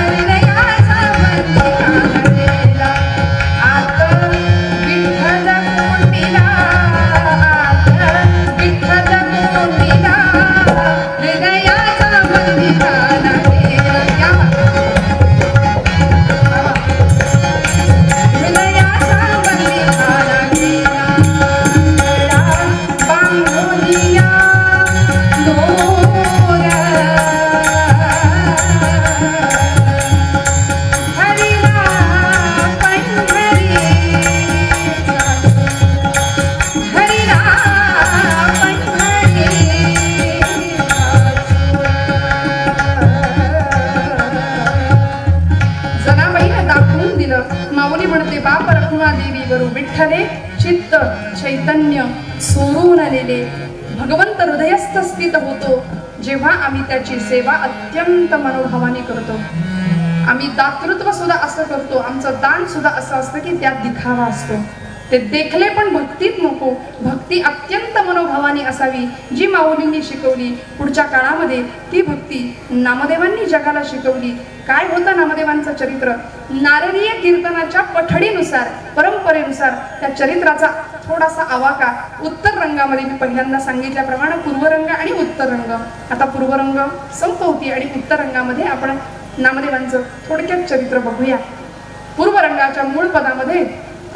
हृदयाचा बंदी खाना केला. आत विठ्ठल कोंडीला, आत विठ्ठल कोंडीला, हृदयाचा बंदी खाना केला. हृदयाचा बंदी खाना केला. माऊली म्हणते बाप रखुमादेवी वरू विठ्ठले चित्त चैतन्य सोडून आलेले भगवंत हृदयस्थ स्थित होतो जेव्हा आम्ही त्याची सेवा अत्यंत मनोभावाने करतो. आम्ही दातृत्व सुद्धा असं करतो, आमचं दान सुद्धा असं असतं की त्यात दिखावा असतो. ते देखले पण भक्तीत नको, भक्ती अत्यंत मनोभावाने असावी जी माऊलींनी शिकवली. पुढच्या काळामध्ये ती भक्ती नामदेवांनी जगाला शिकवली. काय होतं नामदेवांचं चरित्र? नारदीय कीर्तनाच्या पठडीनुसार, परंपरेनुसार त्या चरित्राचा थोडासा आवाका उत्तर रंगामध्ये मी पहिल्यांदा सांगितल्याप्रमाणे पूर्वरंग आणि उत्तर रंग. आता पूर्वरंग संपवती आणि उत्तर रंगामध्ये आपण नामदेवांचं थोडक्यात चरित्र बघूया. पूर्वरंगाच्या मूळ पदामध्ये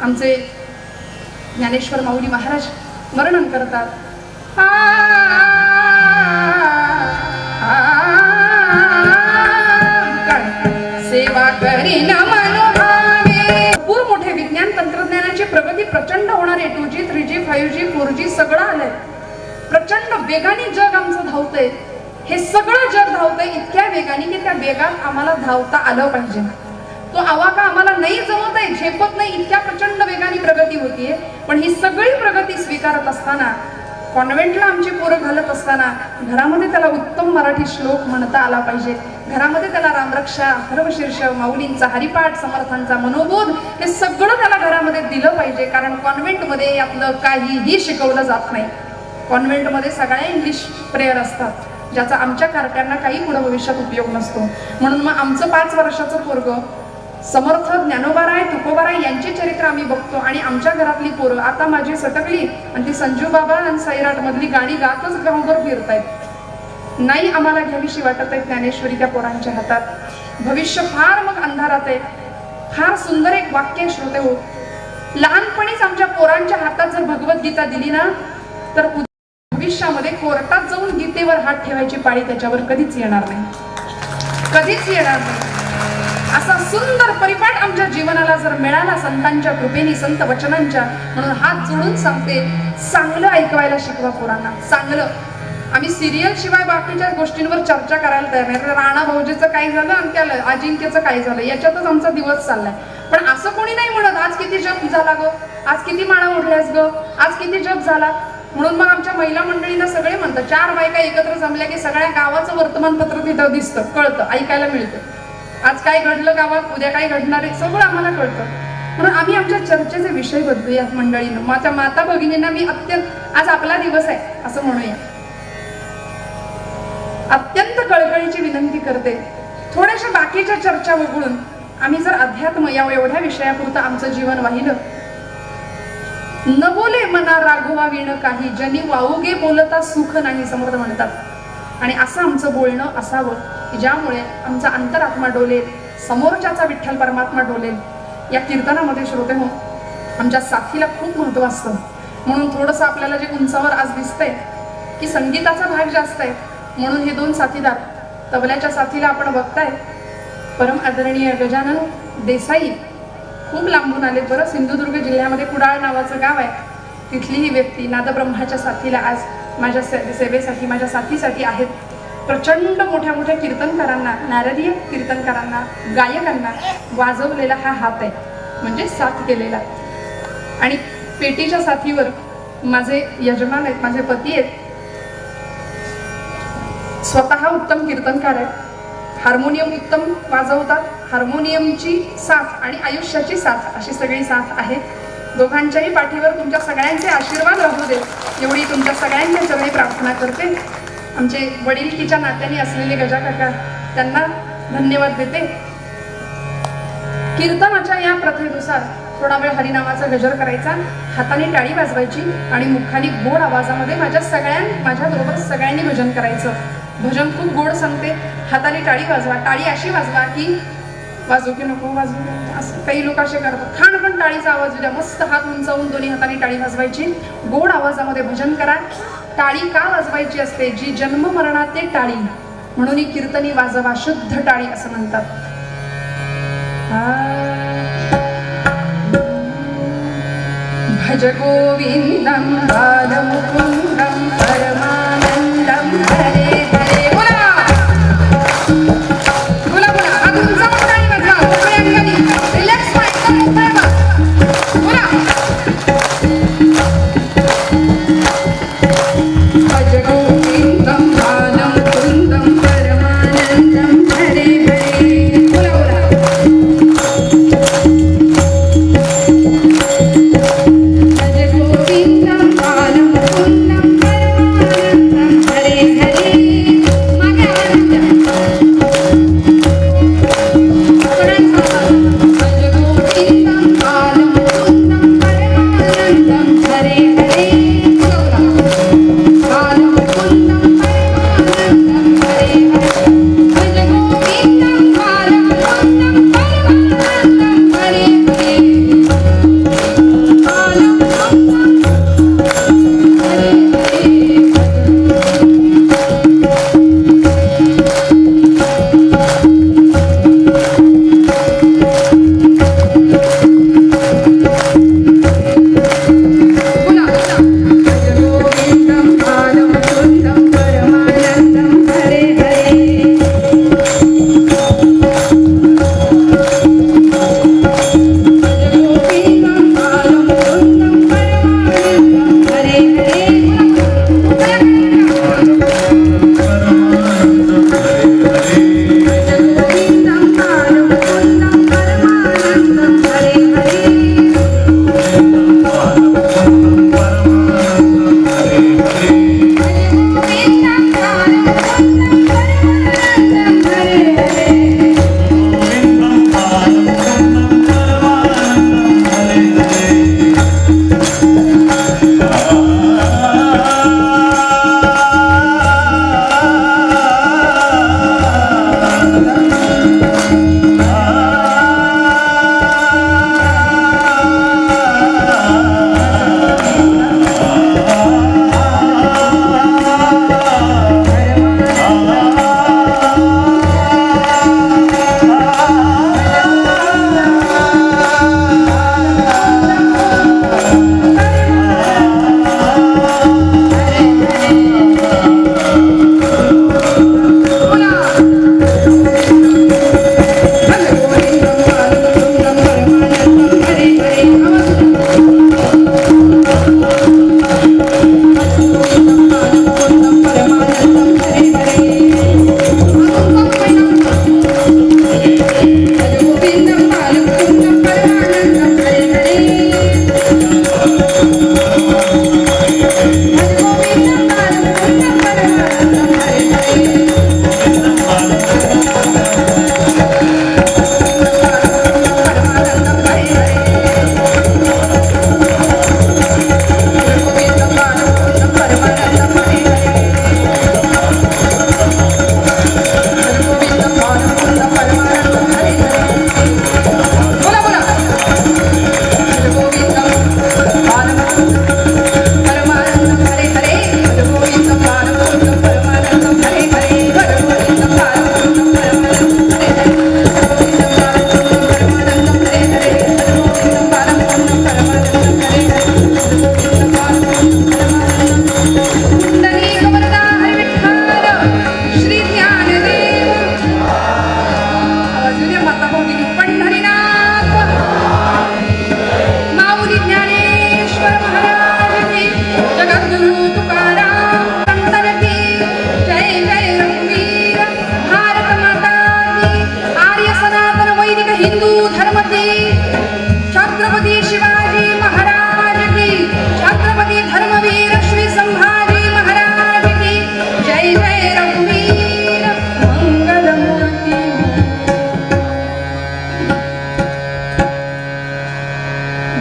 आमचे ज्ञानेश्वर माऊली महाराज वर्णन करतात. सेवा करीन मनोभावे. भरपूर मोठे विज्ञान तंत्रज्ञानाची प्रगती प्रचंड होणार आहे. 2G 3G 5G 4G सगळं आलंय. प्रचंड वेगाने जग आमचं धावतंय. हे सगळं जग धावतंय इतक्या वेगाने की त्या वेगात आम्हाला धावता आलं पाहिजे. तो आवाका आम्हाला नाही जमत आहे, झेपत नाही, इतक्या प्रचंड वेगाने प्रगती होतीये. पण ही सगळी प्रगती स्वीकारत असताना, कॉन्व्हेंटला आमची पोरं घालत असताना घरामध्ये त्याला उत्तम मराठी श्लोक म्हणता आला पाहिजे. घरामध्ये त्याला रामरक्षा, हरवशीर्ष, माऊलींचा हरिपाठ, समर्थांचा मनोबोध हे सगळं त्याला घरामध्ये दिलं पाहिजे. कारण कॉन्व्हेंटमध्ये यातलं काहीही शिकवलं जात नाही. कॉन्व्हेंटमध्ये सगळ्या इंग्लिश प्रेयर असतात ज्याचा आमच्या कार्ट्यांना काही पुढे भविष्यात उपयोग नसतो. म्हणून मग आमचं 5 वर्षाचं पोरगं समर्थ ज्ञानोबाराय तुकोबाराय यांचे चरित्र आम्ही बघतो आणि आमच्या घरातली पोरं आता माझी सटकली आणि ती संजू बाबा आणि सैराट मधली गाणी गातच गावभर फिरतायत. नाही आम्हाला घ्यावीशी वाटत आहे ज्ञानेश्वरी त्या पोरांच्या हातात. भविष्य फार मग अंधारात आहे. फार सुंदर एक वाक्य श्रोते हो, लहानपणीच आमच्या पोरांच्या हातात जर भगवद्गीता दिली ना तर भविष्यामध्ये कोर्टात जाऊन गीतेवर हात ठेवायची पाळी त्याच्यावर कधीच येणार नाही, कधीच येणार नाही. असा सुंदर परिपाठ आमच्या जीवनाला जर मिळाला संतांच्या कृपेने, संत वचनांच्या, म्हणून हात जोडून सांगते चांगलं ऐकवायला शिकवा पोरांना. चांगलं. आम्ही सिरियल शिवाय बाकीच्या गोष्टींवर चर्चा करायला तयार नाही. राणा भाऊजीचं काय झालं आणि त्या अजिंक्यचं काय झालं याच्यातच आमचा दिवस चाललाय. पण असं कोणी नाही म्हणत आज किती जप झाला ग, आज किती माळा ओढल्यास ग, आज किती जप झाला. म्हणून मग आमच्या महिला मंडळींना सगळे म्हणतात, 4 बायका एकत्र जमल्या की सगळ्या गावाचं वर्तमानपत्र तिथं दिसतं, कळतं, ऐकायला मिळतं. आज काय घडलं गावात, उद्या काय घडणार आहे सगळं आम्हाला कळतं. म्हणून आम्ही आमच्या चर्चेचे विषय बदलूया मंडळीनं. माझ्या माता भगिनींना मी आज आपला दिवस आहे असं म्हणूया. अत्यंत कळकळीची विनंती करते, थोड्याशा बाकीच्या चर्चा वगळून आम्ही जर अध्यात्म या एवढ्या विषयापुरतं आमचं जीवन वाहिलं. न बोले मना राघवा विण काही, जनी वाऊगे बोलता सुख नाही समर्थ म्हणतात. आणि असं आमचं बोलणं असावं की ज्यामुळे आमचा अंतरात्मा डोलेल, समोरच्याचा विठ्ठल परमात्मा डोलेल. या कीर्तनामध्ये श्रोते हो आमच्या साथीला खूप महत्व असतं. म्हणून थोडंसं आपल्याला जे उंचावर आज दिसतंय की संगीताचा भाग जास्त आहे. म्हणून हे 2 साथीदार, तबल्याच्या साथीला आपण बघताय परम आदरणीय गजानन देसाई खूप लांबून आले. बरं, सिंधुदुर्ग जिल्ह्यामध्ये कुडाळ नावाचं गाव आहे. तिथली ही व्यक्ती नादब्रह्माच्या साथीला आज माझ्या सेवेसाठी, माझ्या साथीसाठी आहेत. प्रचंड मोठ्या मोठ्या कीर्तनकारांना, नारदीय कीर्तनकारांना, गायकांना वाजवलेला हा हात आहे, म्हणजे साथ केलेला. आणि पेटीच्या साथीवर माझे यजमान आहेत, माझे पती आहेत, स्वतः उत्तम कीर्तनकार आहेत, हार्मोनियम उत्तम वाजवतात. हार्मोनियमची साथ आणि आयुष्याची साथ अशी सगळी साथ आहे. दोघांच्याही पाठीवर तुमच्या सगळ्यांचे आशीर्वाद राहू दे एवढी तुमच्या सगळ्यांच्या चरणी प्रार्थना करते. आमचे वडीलकीच्या नात्याने असलेले गजाकाका, त्यांना धन्यवाद देते. कीर्तनाच्या या प्रथेनुसार थोडा वेळ हरिनामाचा गजर करायचा, हाताने टाळी वाजवायची आणि मुखाने गोड आवाजामध्ये माझ्याबरोबर सगळ्यांनी भजन करायचं. भजन खूप गोड सांगते. हाताने टाळी वाजवा. टाळी अशी वाजवा की वाजू की नको वाजू, असं काही लोक असे करतात. खाणखण टाळीचा आवाज द्या, मस्त हात उंचावून दोन्ही हाताने टाळी वाजवायची. गोड आवाजामध्ये भजन करा. टाळी का वाजवायची असते? जी जन्म मरणात ते टाळी, म्हणून ही कीर्तनी वाजवा, शुद्ध टाळी असं म्हणतात. भज गोविंदम मुकुंदम परमानंदम हरे हरे. बोला बोला बोला, हात उंचावून टाळी वाजवा, मोकळ्या अंगाने, रिलॅक्स व्हा, एकदम मोकळ्या व्हा. बोला भज गोविंदम मुकुंदम परमानंदम हरे हरे. बोला बोला भज गोविंदम मुकुंदम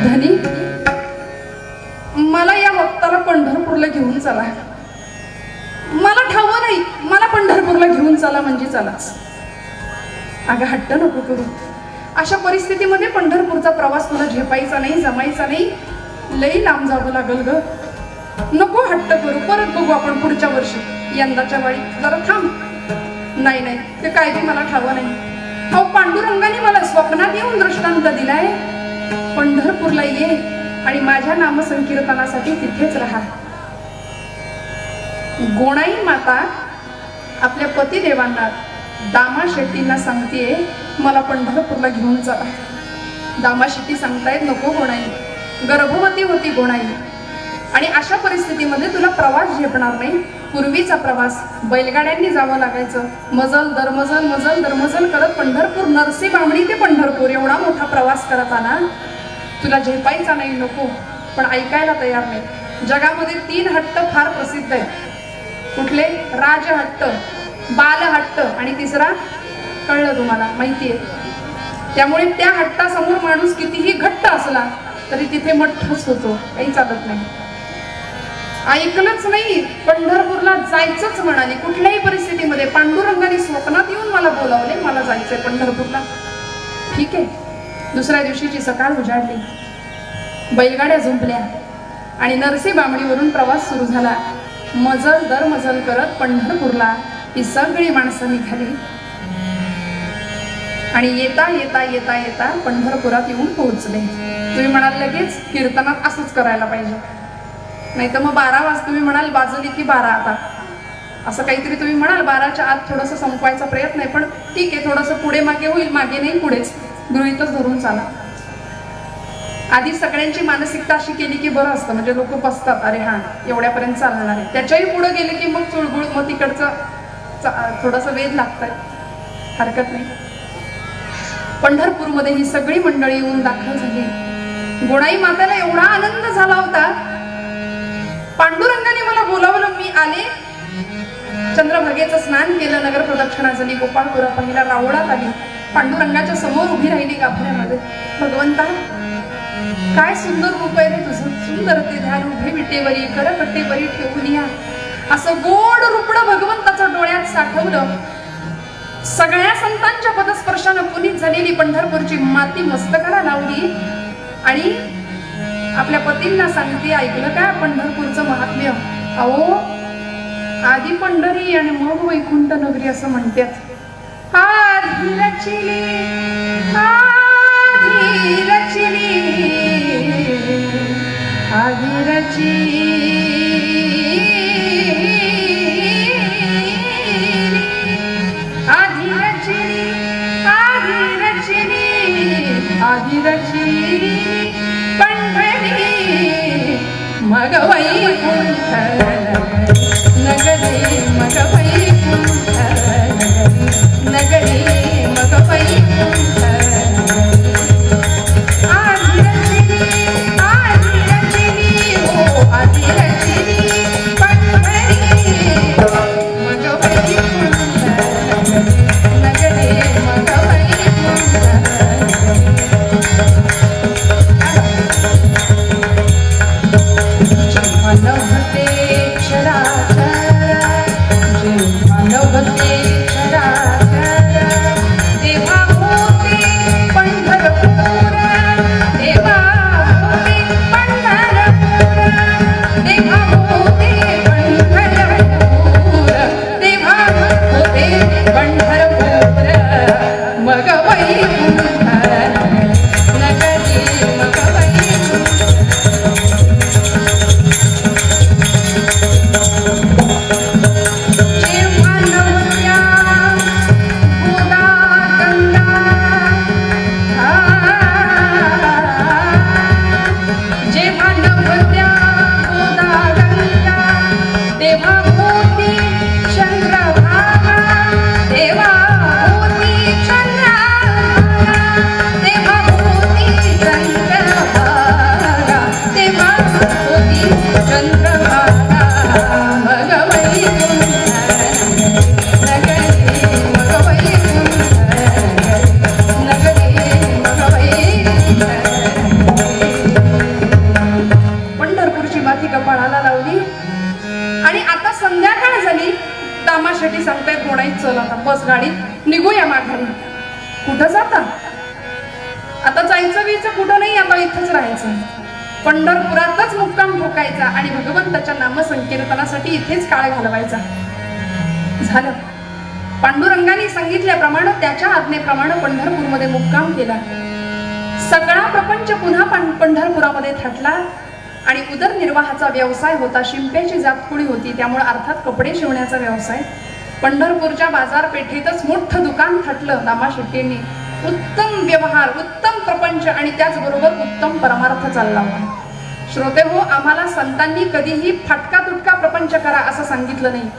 धनी, मला या वक्ताला पंढरपूरला घेऊन चला. मला ठावं नाही, मला पंढरपूरला घेऊन चला म्हणजे चलाच. अगं हट्ट नको करू. अशा परिस्थितीमध्ये पंढरपूरचा प्रवास तुला झेपायचा नाही, जमायचा नाही, लई लांब जावं लागल ग. नको हट्ट करू, परत बघू आपण पुढच्या वर्षी. यंदाच्या वाळी जरा थांब. नाही नाही, ते काय बी मला ठावं नाही. अहो पांडुरंगाने मला स्वप्नात येऊन दृष्टांत दिलाय, पंढरपूरला ये आणि माझ्या नामसंकीर्तनासाठी तिथेच राहा. गोणाई माता आपल्या पतिदेवांना, दामा शेट्टींना सांगतेय मला पंढरपूरला घेऊन चला. दामा शेट्टी सांगतायत नको गोणाई, गर्भवती होती गोणाई, आणि अशा परिस्थितीमध्ये तुला प्रवास झेपणार नाही. पूर्वीचा प्रवास बैलगाड्यांनी जावं लागायचं, मजल दरमजल मजल दरमजल करत पंढरपूर, नरसी बामणी ते पंढरपूर एवढा मोठा प्रवास करत आला. तुला झेपायचा नाही, नको. पण ऐकायला तयार नाही. जगामध्ये 3 हट्ट फार प्रसिद्ध आहेत. कुठले? राजहट्ट, बालहट्ट आणि तिसरा कळलं तुम्हाला, माहितीये. त्यामुळे त्या हट्टासमोर माणूस कितीही घट्ट असला तरी तिथे मठ्ठच होतो, काही चालत नाही. ऐकलंच नाही, पंढरपूरला जायचंच म्हणाली. कुठल्याही परिस्थितीमध्ये पांडुरंगाने स्वप्नात येऊन मला बोलावले, मला जायचंय पंढरपूरला. ठीक आहे. दुसऱ्या दिवशीची सकाळ उजाडली, बैलगाड्या झुंपल्या आणि नरसी बामणीवरून प्रवास सुरू झाला. मजल दर मजल करत पंढरपूरला ही सगळी माणसं निघाली आणि येता येता येता येता पंढरपुरात येऊन पोहोचले. तुम्ही म्हणाल लगेच कीर्तनात असंच करायला पाहिजे, नाही तर मग 12 वाजता तुम्ही म्हणाल वाजली की 12 आता, असं काहीतरी तुम्ही म्हणाल. 12च्या आत थोडंसं संपवायचा प्रयत्न आहे, पण ठीक आहे, थोडंसं पुढे मागे होईल, मागे नाही पुढेच, गृहीतच धरून चाला. आधी सगळ्यांची मानसिकता अशी केली की बरं असतं, म्हणजे लोक बसतात, अरे हा एवढ्यापर्यंत चालणार आहे. त्याच्याही पुढे गेले की मग चुळबुळ, मग तिकडचं थोडंसं वेध लागतंय, हरकत नाही. पंढरपूरमध्ये ही सगळी मंडळी येऊन दाखल झाली. गोणाई माताला एवढा आनंद झाला होता, पांडुरंगाने मला बोलावलं, मी आले, चंद्रभागेचं स्नान केलं, नगर प्रदक्षिणा झाली, गोपाळपुरा पहिला, रावळात आली, पांडुरंगाच्या समोर उभी राहिली गाभाऱ्यामध्ये. भगवंता काय सुंदर रूप आहे रे तुझं, सुंदर ते ध्यान उभे विटेवरी करकट्टेवरी ठेवून या. असं गोड रूपडं भगवंताचं डोळ्यात साठवलं. सगळ्या संतांच्या पदस्पर्शानं पुनीत झालेली पंढरपूरची माती मस्तकाला लावली आणि आपल्या पतींना सांगते, ऐकलं का पंढरपूरचं महात्म्य? अहो आधी पंढरी आणि मग वैकुंठ नगरी असं म्हणतात. आधी रचिली आधी रचिली आधी रचिली आधी रचिली आधी रचिली आधी रचिली पंढरी मग वैकुंठ नगरी मग वैकुंठ नगरी मग वैकुंठ आधी रचिली हो आधी रचिली पंढरी मग वैकुंठ नगरी मग वैकुंठ. नवते क्षराक्षर जेव्हा नवते क्षराक्षर बस गाडीत निघूया माघारी. कुठं जाता? आता जायचं वीचं कुठं नाही, आता इथंच राहायचं. पंढरपुरातच मुक्काम ठोकायचा आणि भगवंताच्या नामसंकीर्तनासाठी इथेच काळ घालवायचा. झालं. पांडुरंगाने सांगितल्याप्रमाणे त्याच्या आज्ञेप्रमाणे पंढरपूरमध्ये मुक्काम केला. सगळा प्रपंच पुन्हा पंढरपुरामध्ये थाटला आणि उदरनिर्वाहाचा व्यवसाय होता. शिंप्याची जातकुळी होती, त्यामुळे अर्थात कपडे शिवण्याचा व्यवसाय. पंढरपूरच्या बाजारपेठेतच मोठं दुकान थाटलं दामा शेट्टींनी. उत्तम व्यवहार, उत्तम प्रपंच आणि त्याचबरोबर उत्तम परमार्थ चालला होता. श्रोते हो, आम्हाला संतांनी कधीही फाटका तुटका प्रपंच करा असं सांगितलं नाही.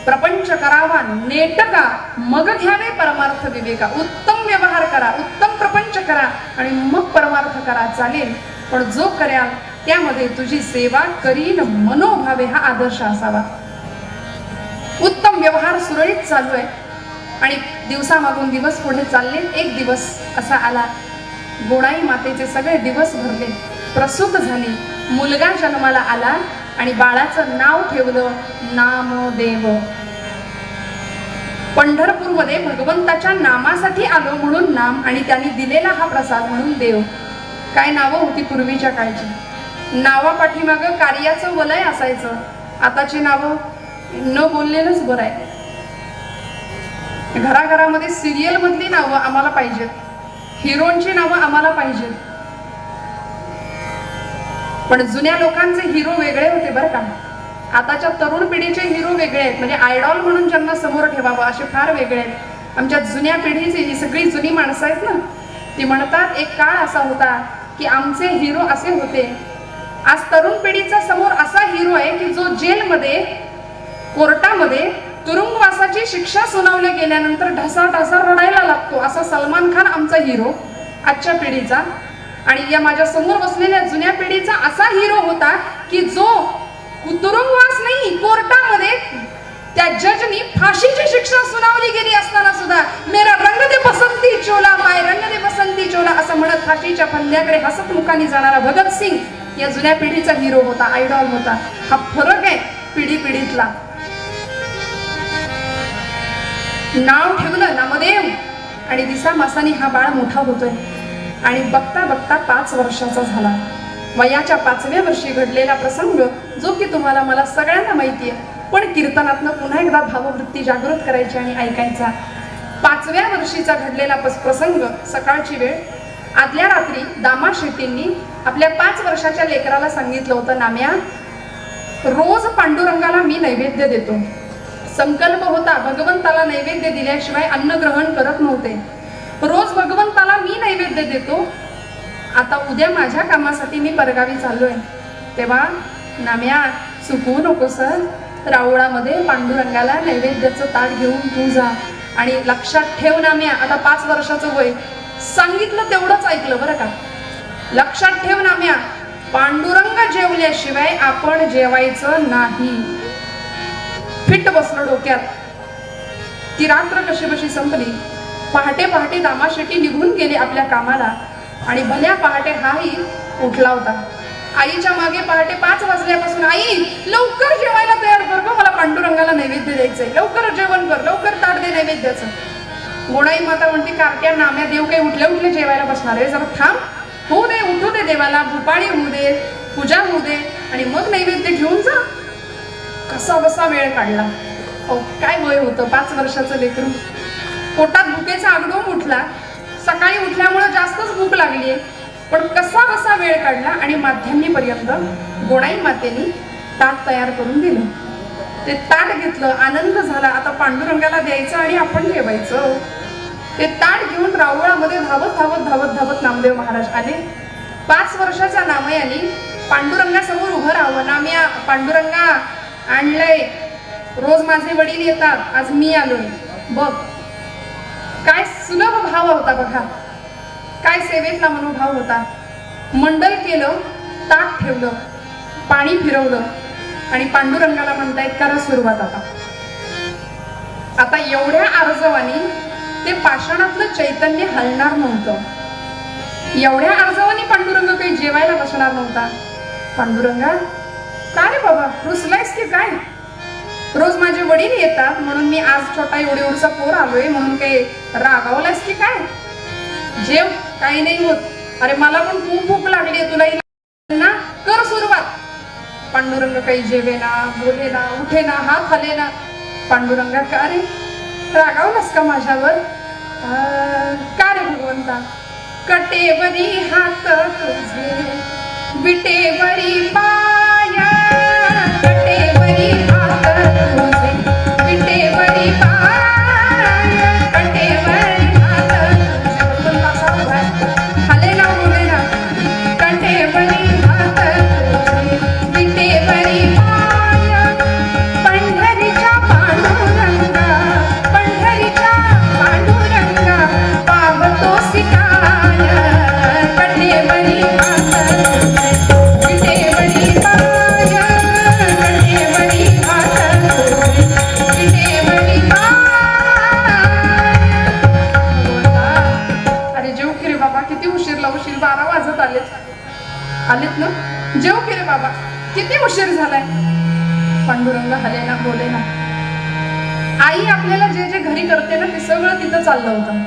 प्रपंच करावा नेटका, मग घ्यावे परमार्थ विवेका. उत्तम व्यवहार करा, उत्तम प्रपंच करा आणि मग परमार्थ करा, चालेल. पण जो कराल त्यामध्ये तुझी सेवा करीन मनोभावे हा आदर्श असावा. उत्तम व्यवहार सुरळीत चालू आहे आणि दिवसामागून दिवस पुढे चालले. एक दिवस असा आला, गोणाई मातेचे सगळे दिवस भरले, प्रसूत झाली, मुलगा जन्माला आला आणि बाळाचं नाव ठेवलं नामदेव. पंढरपूरमध्ये भगवंताच्या नामासाठी आलो म्हणून नाम आणि त्यांनी दिलेला हा प्रसाद म्हणून देव. काय नावं होती पूर्वीच्या काळची. नावापाठीमागं कार्याचं वलय असायचं. आताची नावं न बोललेलंच बरं आहे. घराघरामध्ये सिरियल मधली नावं आम्हाला पाहिजेत, हिरोंची नावं आम्हाला पाहिजेत. पण जुन्या लोकांचे हिरो वेगळे होते बरं का. आताच्या तरुण पिढीचे हिरो वेगळे आहेत, म्हणजे आयडॉल म्हणून ज्यांना समोर ठेवावं असे फार वेगळे आहेत. आमच्या जुन्या पिढीची ही सगळी जुनी माणसं आहेत ना, ती म्हणतात एक काळ असा होता की आमचे हिरो असे होते. आज तरुण पिढीचा समोर असा हिरो आहे की जो जेलमध्ये, कोर्टामध्ये तुरुंगवासाची शिक्षा सुनावल्या गेल्यानंतर ढसाढसा रडायला लागतो, असा सलमान खान आमचा हिरो आजच्या पिढीचा. आणि या माझ्या समोर बसलेल्या जुन्या पिढीचा असा हिरो होता की जो तुरुंगवास नाही, कोर्टामध्ये त्या जजनी फाशीची शिक्षा सुनावली गेली असताना सुद्धा मेरा रंग दे बसंती चोला, माय रंग दे बसंती चोला असं म्हणत फाशीच्या फंद्याकडे हसत मुखाने जाणारा भगत सिंग या जुन्या पिढीचा हिरो होता, आयडॉल होता. हा फरक आहे पिढी पिढीतला. नाव ठेवलं नामदेव आणि दिसा मासानी हा बाळ मोठा होतोय आणि बघता बघता 5 वर्षाचा झाला. वयाच्या 5व्या वर्षी घडलेला प्रसंग जो की तुम्हाला मला सगळ्यांना माहिती आहे, पण कीर्तनातनं पुन्हा एकदा भाववृत्ती जागृत करायची आणि ऐकायचा. 5व्या वर्षीचा घडलेला प्रसंग. सकाळची वेळ. आदल्या रात्री दामा शेट्टींनी आपल्या 5 वर्षाच्या लेकराला सांगितलं होतं, नाम्या रोज पांडुरंगाला मी नैवेद्य देतो. संकल्प होता भगवंताला नैवेद्य दिल्याशिवाय अन्न ग्रहण करत नव्हते. रोज भगवंताला मी नैवेद्य देतो. आता उद्या माझ्या कामासाठी मी परगावी चाललोय, तेव्हा नाम्या चुकवू नको सर, रावळामध्ये पांडुरंगाला नैवेद्याचं ताट घेऊन तू जा. आणि लक्षात ठेव नाम्या, आता 5 वर्षाचं वय, सांगितलं तेवढंच ऐकलं बरं का. लक्षात ठेव नाम्या, पांडुरंग जेवल्याशिवाय आपण जेवायचं नाही. फिट बसलं डोक्यात. ती रात्र कशी बशी संपली. पहाटे पहाटे दामा शेट्टी निघून गेले आपल्या कामाला आणि भल्या पहाटे हाही उठला होता. आईच्या मागे पहाटे 5 वाजल्यापासून, आई लवकर जेवायला तयार कर गं, मला पांडुरंगाला नैवेद्य द्यायचंय, लवकर जेवण कर, लवकर ताट दे नैवेद्याचं. गोणाई माता म्हणते, कारट्या नाम्या, देव काही उठल्या उठल्या जेवायला बसणार आहे, जरा थांब, होऊ दे, उठू दे देवाला, भूपाळी होऊ दे, पूजा होऊ दे आणि मग नैवेद्य घेऊन जा. कसा बसा वेळ काढला. अहो काय वय होतं, 5 वर्षाचं लेकरू. पोटात भुकेचा आगडोम उठला. सकाळी उठल्यामुळे जास्तच भूक लागली आहे, पण कसा बसा वेळ काढला आणि माध्यान्हीपर्यंत गोणाई मातेनी ताट तयार करून दिलं. ते ताट घेतलं, आनंद झाला. आता पांडुरंगाला द्यायचं आणि आपण जेवायचं. ते ताट घेऊन रावळामध्ये धावत धावत धावत धावत नामदेव महाराज आले. 5 वर्षाच्या नामयानी पांडुरंगासमोर उभं राहावं. नाम्या, पांडुरंगा आणलंय, रोज माझे वडील येतात, आज मी आलोय. बघ काय सुलभ भाव होता बघा, काय सेवेतला मनोभाव होता. मंडल केलं, ताट ठेवलं, पाणी फिरवलं आणि पांडुरंगाला म्हणतायत करा सुरुवात. आता एवढ्या आर्जवानी ते पाषाणातलं चैतन्य हलणार नव्हतं. एवढ्या आर्जवानी पांडुरंग काही जेवायला बसणार नव्हता. पांडुरंगा, काय रे बाबा, रुसलायस की काय? रोज माझे वडील येतात म्हणून मी आज छोटा एवढा पोर आलोय म्हणून काही रागावलास की काय? जेव, काही नाही होत. अरे मला पण खूप भूक लागली आहे, तुला ना कर सुरुवात. पांडुरंग काही जेवे ना, बोले ना, उठे ना, हात हले ना. पांडुरंगा का रे रागावलास का माझ्यावर? का रे भगवंता? कटेवरी हात तुझे, विटेवरी पाय, कटेवरी हात तुझे, विटेवरी पाय, कटेवरी हात तुझे. हले ना, बोले ना. कटेवरी हात तुझे, विटेवरी पाय, पंढरीच्या पांडुरंगा, पंढरीच्या पांडुरंगा, पावतो सिकाय, कटेवरी हात तुझे, विटेवरी पाय, कटेवरी हात तुझे, विटेवरी पाय. अरे जेव की रे बाबा, किती उशीर लावशील? 12 वाजत आलेत ना. जेव की रे बाबा, किती उशीर झालाय. पांडुरंग हले ना, बोले ना. आई आपल्याला जे जे घरी करते ना ते सगळं तिथं चाललं होतं.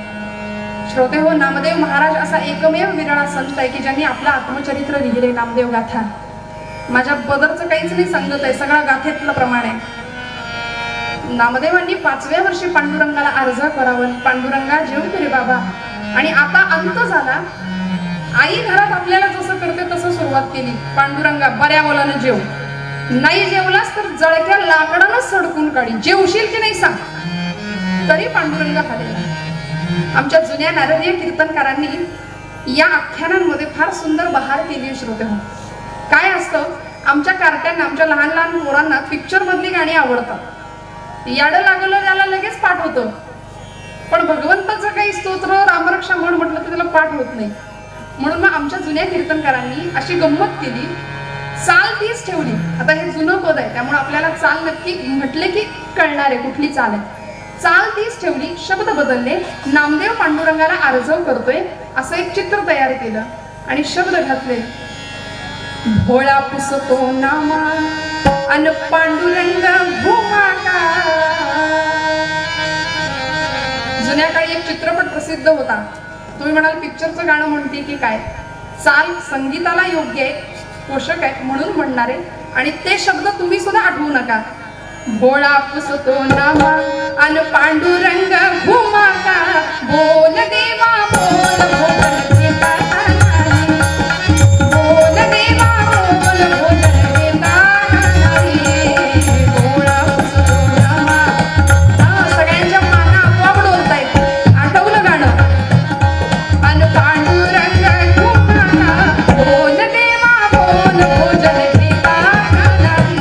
श्रोते हो, नामदेव महाराज असा एकमेव विरळा संत आहे की ज्यांनी आपलं आत्मचरित्र लिहिले, नामदेव गाथा. माझ्या बदरचं काहीच नाही सांगत आहे, सगळा गाथेतलं प्रमाण आहे. नामदेवांनी 5व्या वर्षी पांडुरंगाला अर्ज करावं, पांडुरंगा जेव की रे बाबा. आणि आता अंत झाला. आई घरात आपल्याला जसं करते तसं सुरुवात केली. पांडुरंगा बऱ्या बोलानं जेव, नाही जेवलास तर जळक्या लाकडानं सडकून काढी, जेवशील की नाही सांग. तरी पांडुरंग हालेला. आमच्या जुन्या नारदीय कीर्तनकारांनी या आख्यानांमध्ये फार सुंदर बहार केली. श्रोते हो, काय असतं, आमच्या कार्ट्यांना, आमच्या लहान लहान पोरांना पिक्चर मधली गाणी आवडतात. याडं लागलं त्याला लगेच पाठ होतं, पण भगवंताचं काही स्तोत्र रामरक्षा म्हण म्हटलं तर त्याला पाठ होत नाही. म्हणून मग आमच्या जुन्या कीर्तनकारांनी अशी गंमत केली, चाल तीच ठेवली. आता हे जुनं पद आहे त्यामुळे आपल्याला चाल नक्की म्हटले की कळणार आहे कुठली चाल आहे. चाल तीच ठेवली, शब्द बदलले. नामदेव पांडुरंगाला आर्जव करतोय असं एक चित्र तयार केलं आणि शब्द घातले. भोळा पुसतो नामा अन पांडुरंग भूमाका. जुन्या काळी एक चित्रपट प्रसिद्ध होता. तुम्ही म्हणाल पिक्चरचं गाणं म्हणते की काय? चाल संगीताला योग्य आहे, पोषक आहे म्हणून म्हणणारे, आणि ते शब्द तुम्ही सुद्धा आठवू नका. भोळा पुसतो नामा अन पांडुरंग भूमाका, बोल देवा बोल बोल देता नाही, बोल देवा बोल बोल देता नाही. भोळा पुसतो नामा. सगळ्यांच्या माना आपोआप डोलतायत, आठवलं गाणं. अन पांडुरंग भूमाका, बोल देवा बोल बोल देता नाही.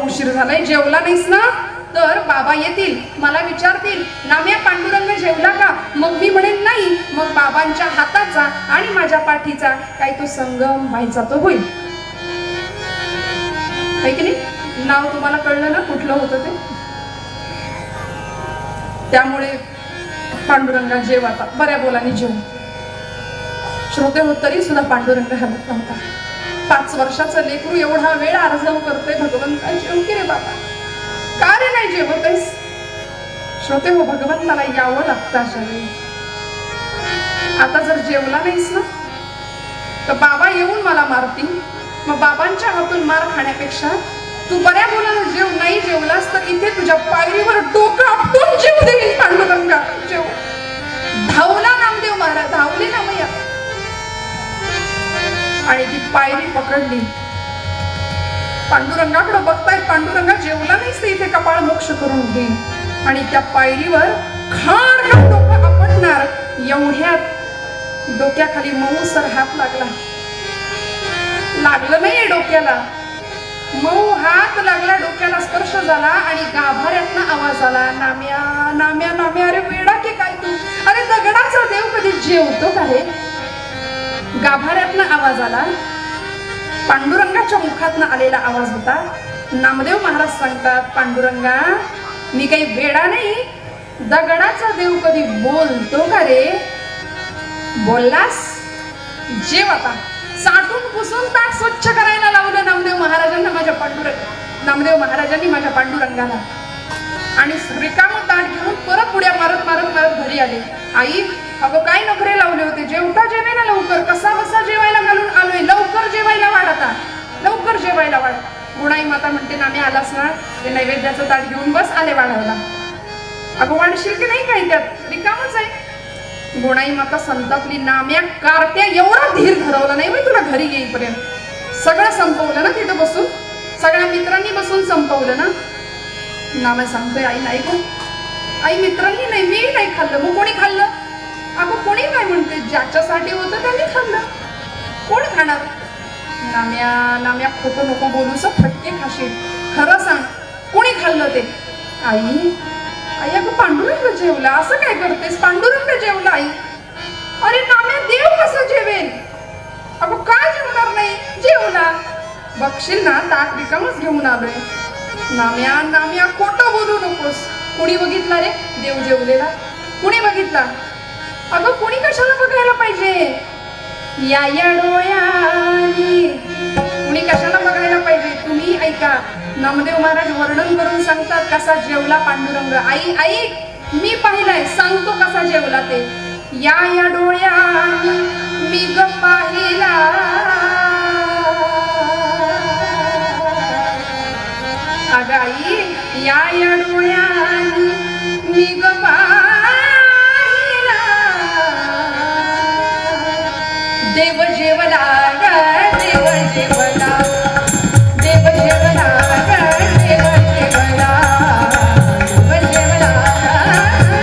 उशीर झालाय, जेवला नाहीस ना तर बाबा येतील, मला विचारतील नाम्या पांडुरंग जेवला का? मग मी म्हणेन नाही. मग बाबांच्या हाताचा आणि माझ्या पाठीचा काय तो संगम व्हायचा तो होईल. है की नाही? नाव तुम्हाला कळलं ना कुठलं होतं ते? त्यामुळे पांडुरंगा जेव आता, बऱ्या बोलाने जेव. श्रोते हो, तरी सुद्धा पांडुरंग हलत नव्हता. 5 वर्षाचं लेकरू एवढा वेळ अर्जव करतोय, भगवंता जेव की रे बाबा, का रे नाही जेवत आहेस? श्रोते हो, भगवंताला यावं लागतं अशा वेळी. आता जर जेवला नाहीस ना तर बाबा येऊन मला मारतील. मग बाबांच्या हातून मार खाण्यापेक्षा तू बऱ्या बोलानं जेव, नाही जेवलास तर इथे तुझ्या पायरीवर डोकं आपटून जीव देईल पांडुरंगा. जेव. धावला नामदेव महाराज, धावले ना मैया आणि ती पायरी पकडली. पांडुरंगाकडे बघतायत, पांडुरंगा जेवला नाहीस ते इथे कपाळ मोक्ष करून घे. आणि त्या पायरीवर खाडखन डोकं आपटणार एवढ्यात डोक्याखाली मऊसर हात लागला. लागलं नाहीये डोक्याला, मऊ हात लागला, डोक्याला स्पर्श झाला आणि गाभाऱ्यातनं आवाज आला, नाम्या नाम्या नाम्या. अरे वेडा की काय तू, अरे दगडाचा देव कधी जेवतो का रे. गाभाऱ्यातनं आवाज आला, पांडुरंगाच्या मुखातनं आलेला आवाज होता. नामदेव महाराज सांगतात, पांडुरंगा मी काही वेडा नाही, दगडाचा देव कधी बोलतो का रे. बोललास, जेव आता. साठून पुसून ताट स्वच्छ करायला लावलं नामदेव महाराजांना, माझ्या नामदेव महाराजांनी माझ्या पांडुरंगाला. आणि रिकामं ताट घेऊन परत उड्या मारत मारत मारत घरी आले. आई, अगं काय नखरे लावले होते, जेवता जेवायला लवकर, कसा बसा जेवायला घालून आलोय, लवकर जेवायला वाढ, आता लवकर जेवायला वाढ. गुणाई माता म्हणते, नामे आलास ना, ते नैवेद्याचं ताट घेऊन बस, आले वाढायला. अगं वाढशील की नाही, काही त्यात रिकामच आहे. गुणाई माता संतापली, नाम्या कारत्या, एवढा धीर धरवला नाही बाई तुला घरी येईपर्यंत. सगळं संपवलं ना तिथं बसून, सगळ्या मित्रांनी बसून संपवलं ना. नाम्या सांगतोय, आई नाही गो, आई मित्रांनी नाही, मी नाही खाल्लं. मग कोणी खाल्लं. अगं कोणी काय म्हणते, ज्याच्यासाठी होतं त्यांनी खाल्लं, कोण खाणार. नाम्या नाम्या खोटं नको बोलूस, फटके खाशील, खरं सांग कोणी खाल्लं ते. आई आई, अगं पांडुरंग जेवला, असं काय करतेस, पांडुरंग जेवला. आई, अरे नाम्या देव कसं जेवेल. अगं काय जेवणार नाही, जेवला. बघशील ना ताट रिकामच घेऊन आलोय. नाम्या नाम्या खोटं बोलू नकोस. कुणी बघितला रे देव जेवलेला, कुणी बघितला. अगं कोणी कशाला बघायला पाहिजे, या या डोळ्यानी कुणी कशाला बघायला पाहिजे. तुम्ही ऐका, नामदेव महाराज वर्णन करून सांगतात कसा जेवला पांडुरंग. आई आई, मी पाहिलाय, सांगतो कसा जेवला ते. या या डोळ्यानी मी ग पाहिला, अगं आई या या डोळ्यानी मी ग पाहिला, देव जेवला ग देव जेवला, देव जेवला ग देव जेवला, देव जेवला ग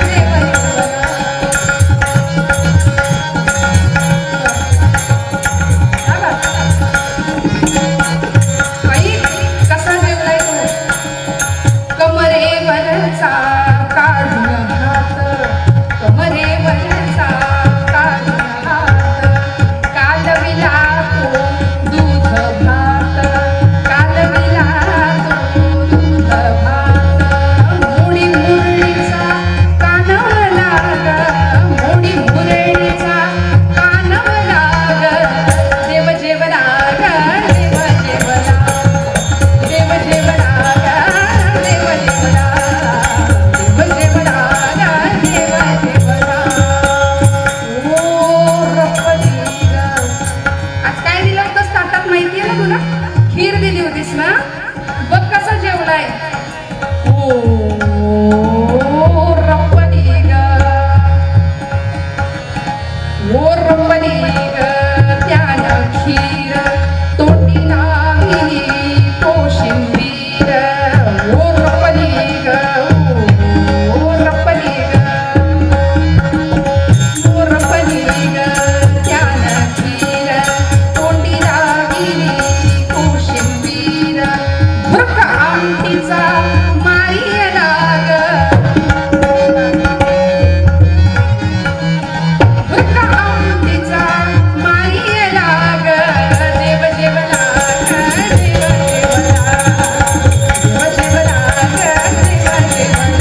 देव जेवला. आई कसा जेवलाय तो, कमरेवरचा काढून हात, कमरेवरचा काढून हात, कालविला तो दूध भात, कालविला तो दूध भात, मोडी मुरळीचा कानवला ग, मोडी मुरळीचा कानवला ग, देव जेवला ग देव जेवला, देव जेवला ग देव जेवला, देव जेवला ग देव जेवला. ओ रप्पली ग. आज काय दिलं होतंस ताटात माहितीये ना तुला, खीर दिली होतीस ना, बघ कसा जेवलाय. ओ रप्पली ग, ओ रप्पली ग, त्यानं खीर तोंडी नागिनी कोशिंबीर. ओ रप्पली ग, ओ रप्पली ग, ओ रप्पली ग, त्यानं खीर तोंडी नागिनी कोशिंबीर. भुर्क आमटीचा मारियला ग, भुर्क आमटीचा मारियला ग, देव जेवला ग देव जेवला, देव जेवला ग देव जेवला.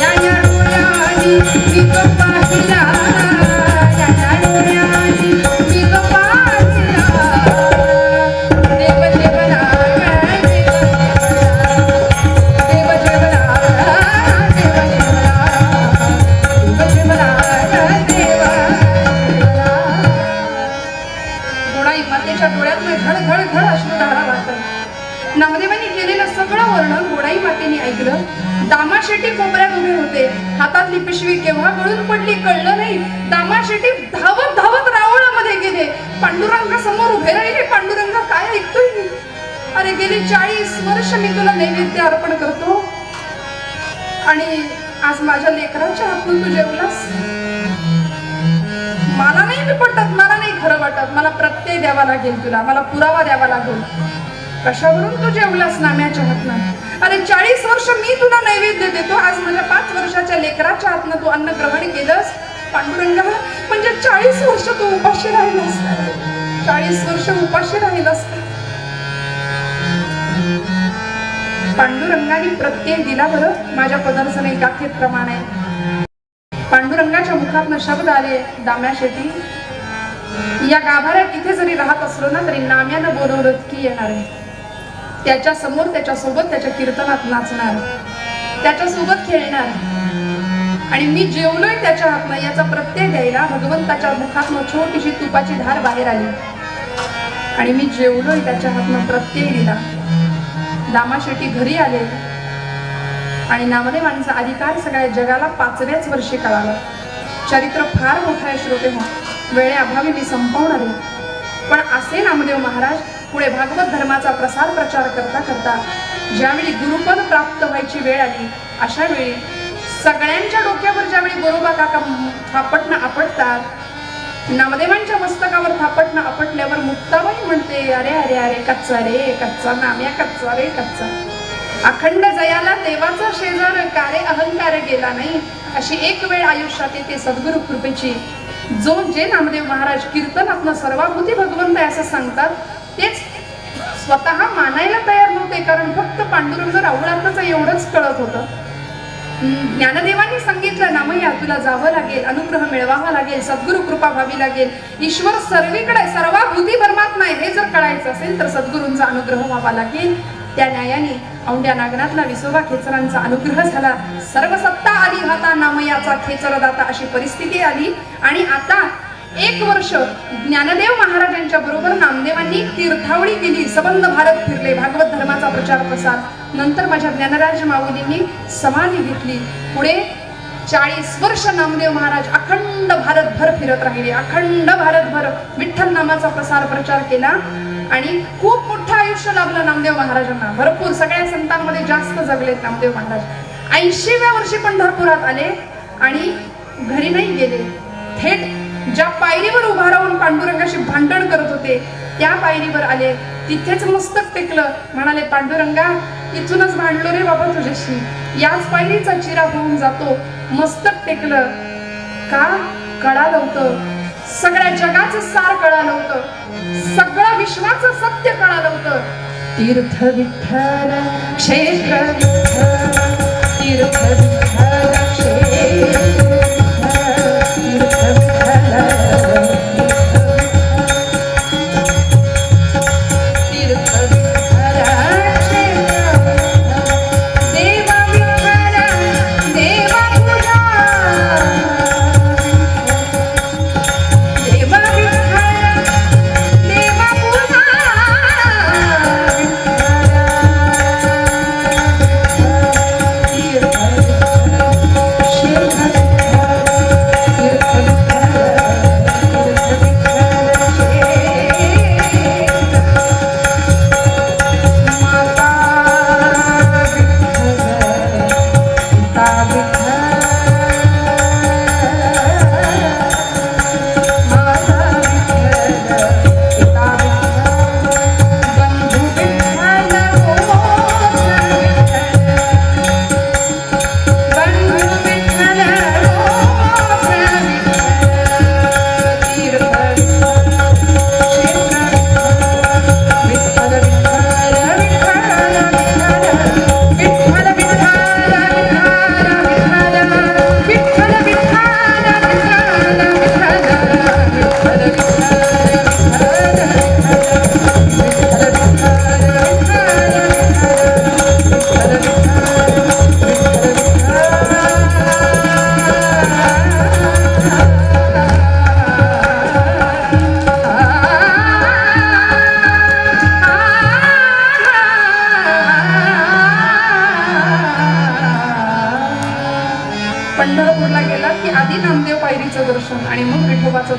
या या डोळ्यानी मी ग पाहिला, या या डोळ्यानी मी ग पाहिला, देव जेवला ग देव जेवला, देव जेवला ग देव जेवला, देव जेवला ग देव जेवला. गुणाई मातेच्या डोळ्यात घड घड घड अश्रुधारा वाहतात. नामदेवांनी केलेलं सगळं वर्णन गोडाई मातेने ऐकलं. दामा शेट्टी कोपऱ्यात उभे होते. हातातली पिशवी केव्हा गळून पडली कळलं नाही. दामा शेट्टी धावत धावत रावळामध्ये गेले. पांडुरंगा समोर उभे राहिले. पांडुरंगा काय ऐकतोय मी? अरे गेली 40 वर्ष मी तुला नैवेद्य अर्पण करतो आणि आज माझ्या लेकराच्या हातून तू जेवलास. मला नाही पटत, मला नाही खरं वाटत. मला प्रत्यय द्यावा लागेल तुला, मला पुरावा द्यावा लागेल. कशावरून तू जेवलास नाम्याच्या हातनं? अरे 40 वर्ष मी तुला नैवेद्य देतो, आज माझ्या 5 वर्षाच्या लेकराच्या हातनं तू अन्न ग्रहण केलंस. पांडुरंगा म्हणजे 40 वर्ष तू उपाशी राहिलास. 40 वर्ष उपाशी राहिलास. पांडुरंगाने प्रत्यय दिला. बरं माझ्या पदर्शने गाथेप्रमाणे पांडुरंगाच्या मुखातनं शब्द आले. दाम्या शेट्टी या गाभाऱ्यात इथे जरी राहत असलो ना तरी नाम्यानं बोलवलं की येणार आहे. त्याच्या समोर त्याच्या सोबत त्याच्या कीर्तनात नाचणार, त्याच्या सोबत खेळणार आणि मी जेवलोय त्याच्या हातनं याचा प्रत्यय द्यायला भगवंताच्या मुखातनं छोटीशी तुपाची धार बाहेर आली आणि मी जेवलोय त्याच्या हातनं प्रत्यय दिला. दामा शेट्टी घरी आले आणि नामदेवांचा अधिकार सगळ्या जगाला 5व्याच वर्षी कळाला. चरित्र फार मोठं आहे श्रोते हो, वेळेअभावी मी संपवणार आहे. पण असे नामदेव महाराज पुढे भागवत धर्माचा प्रसार प्रचार करता करता ज्यावेळी गुरुपद प्राप्त व्हायची वेळ आली अशा वेळी सगळ्यांच्या डोक्यावर ज्यावेळी गोरोबा काका थापटणं आपटतात, नामदेवांच्या मस्तकावर थापटणं आपटल्यावर मुक्ताबाई म्हणते, अरे अरे अरे कच्चा रे कच्चा, नाम्या कच्चा रे कच्चा. अखंड जयाला देवाचा शेजार कारे अहंकार गेला नाही. अशी एक वेळ आयुष्यात येते सद्गुरु कृपेची. जे नामदेव महाराज कीर्तनातनं सर्वाभूती भगवंत आहे असं सांगतात तेच स्वतः मानायला तयार नव्हते, कारण फक्त पांडुरंग राहुळातच एवढंच कळत होतं. ज्ञानदेवांनी सांगितलं, नामय्या तुला जावं लागेल, अनुग्रह मिळवावा लागेल, सद्गुरु कृपा व्हावी लागेल. ईश्वर सर्वीकडे सर्वाभूती परमात्मा आहे हे जर कळायचं असेल तर सद्गुरूंचा अनुग्रह व्हावा लागेल. त्या न्यायाने औंड्या नागनाथला विसोबा खेचरांचा अनुग्रह झाला. सर्व सत्ता आली हाता, नामयाचा खेचरदाता अशी परिस्थिती आली. आणि आता 1 वर्ष ज्ञानदेव महाराजांच्या बरोबर नामदेवांनी तीर्थावळी केली, सबंध भारत फिरले, भागवत धर्माचा प्रचार प्रसार. नंतर माझ्या ज्ञानराज माऊलींनी समाधी घेतली. पुढे 40 वर्ष नामदेव महाराज अखंड भारतभर फिरत राहिले. अखंड भारतभर विठ्ठल नामाचा प्रसार प्रचार केला आणि खूप मोठं आयुष्य लाभलं नामदेव महाराजांना. भरपूर सगळ्या संतांमध्ये जास्त जगलेत नामदेव महाराज. 80व्या वर्षी पंढरपुरात आले आणि घरी नाही गेले. थेट ज्या पायरीवर उभा राहून पांडुरंगाशी भांडण करत होते त्या पायरीवर आले. तिथेच मस्तक टेकलं. म्हणाले, पांडुरंगा इथूनच भांडलो रे बाबा तुझ्याशी, याच पायरीचा चिरा होऊन जातो. मस्तक टेकलं. का? कळालं होतं, सगळ्या जगाचं सार कळालं होतं, सगळं विश्वाचं सत्य कळालं होतं. तीर्थ विठ्ठल क्षेत्र विठ्ठल, तीर्थ विठ्ठल क्षेत्र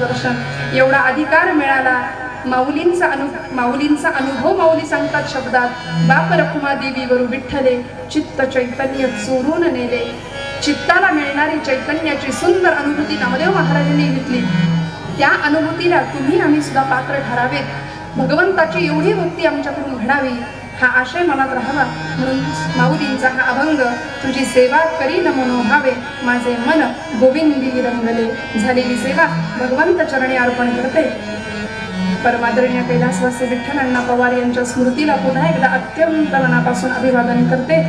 दर्शन एवढा अधिकार मिळाला. माऊलींचा अनुभव माऊली सांगतात शब्दात, बाप रखुमा देवीवरू विठ्ठले चित्त चैतन्य चोरून नेले. चित्ताला मिळणारी चैतन्याची सुंदर अनुभूती नामदेव महाराजांनी घेतली. त्या अनुभूतीला तुम्ही आम्ही सुद्धा पात्र ठरावेत. भगवंताची एवढी भक्ती आमच्याकडून घडावी हा आशय मनात राहावा म्हणून माऊलींचा हा अभंग, तुझी सेवा करी न मनोभावे माझे मन गोविंदी रंगले. झालेली सेवा भगवंत चरणी अर्पण करते. परमादरणीय कैलासवासी विठ्ठल अण्णा पवार यांच्या स्मृतीला पुन्हा एकदा अत्यंत मनापासून अभिवादन करते.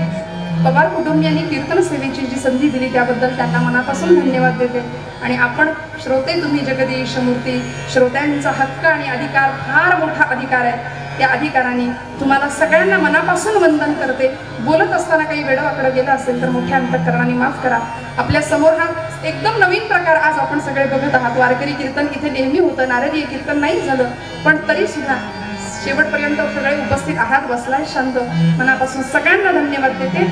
पवार कुटुंबियांनी कीर्तन सेवेची जी संधी दिली त्याबद्दल त्यांना मनापासून धन्यवाद देते. आणि आपण श्रोते, तुम्ही जगदीश मूर्ती, श्रोत्यांचा हक्क आणि अधिकार फार मोठा अधिकार आहे. त्या अधिकाराने तुम्हाला सगळ्यांना मनापासून वंदन करते. बोलत असताना काही वेडवाकडं गेलं असेल तर मोठ्या अंतःकरणाने माफ करा. आपल्या समोर हा एकदम नवीन प्रकार आज आपण सगळे बघत आहात. वारकरी कीर्तन इथे नेहमी होतं, नारदीय कीर्तन नाही झालं, पण तरी सुद्धा शेवटपर्यंत सगळे उपस्थित आहात, बसलाय शांत. मनापासून सगळ्यांना धन्यवाद देते.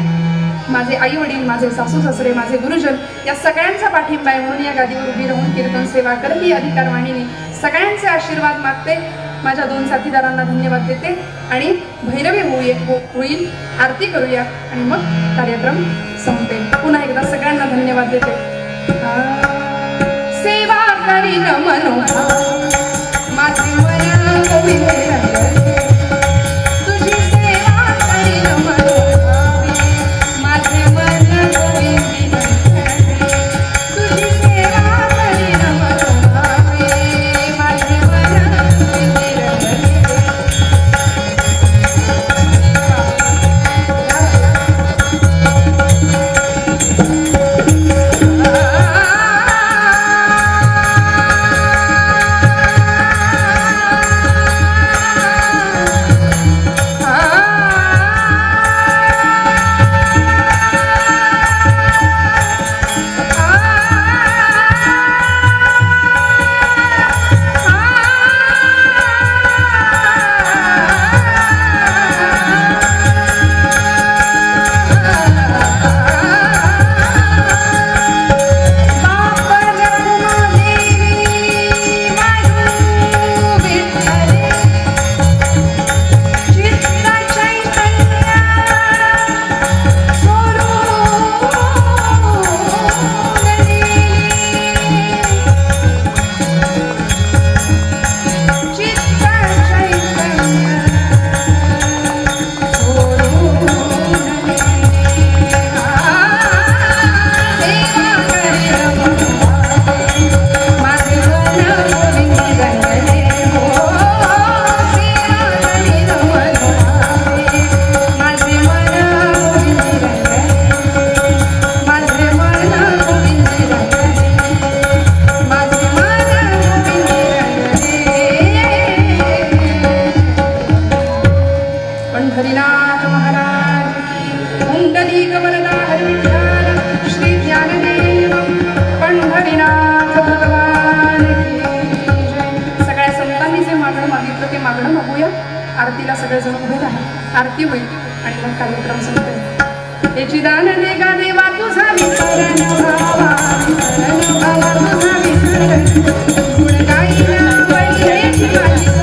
माझे आई वडील, माझे सासू सासरे, माझे गुरुजन या सगळ्यांचा पाठिंबा आहे म्हणून या गादीवर उभी राहून कीर्तन सेवा करते. अधिकार वाणीने सगळ्यांचे आशीर्वाद मागते. माझ्या दोन साथीदारांना धन्यवाद देते आणि भैरवी होईल, आरती करूया आणि मग कार्यक्रम संपते. पुन्हा एकदा सगळ्यांना धन्यवाद देते. सेवा करी न मनोभावे माझे मन गोविंदी रंगले. तुझी सेवा करी न मनोभावे माझे मन गोविंदी रंगले. तुझी सेवा करी न मनोभावे माझे मन गोविंदी रंगले. आरतीला सगळेजण उभे राहा. आरती होईल आणि मग कार्यक्रम संपेल. याची दान दे गा देवा तुझा विसरण भावा, विसरण भावा तुझा विसरण गुण गाई माझी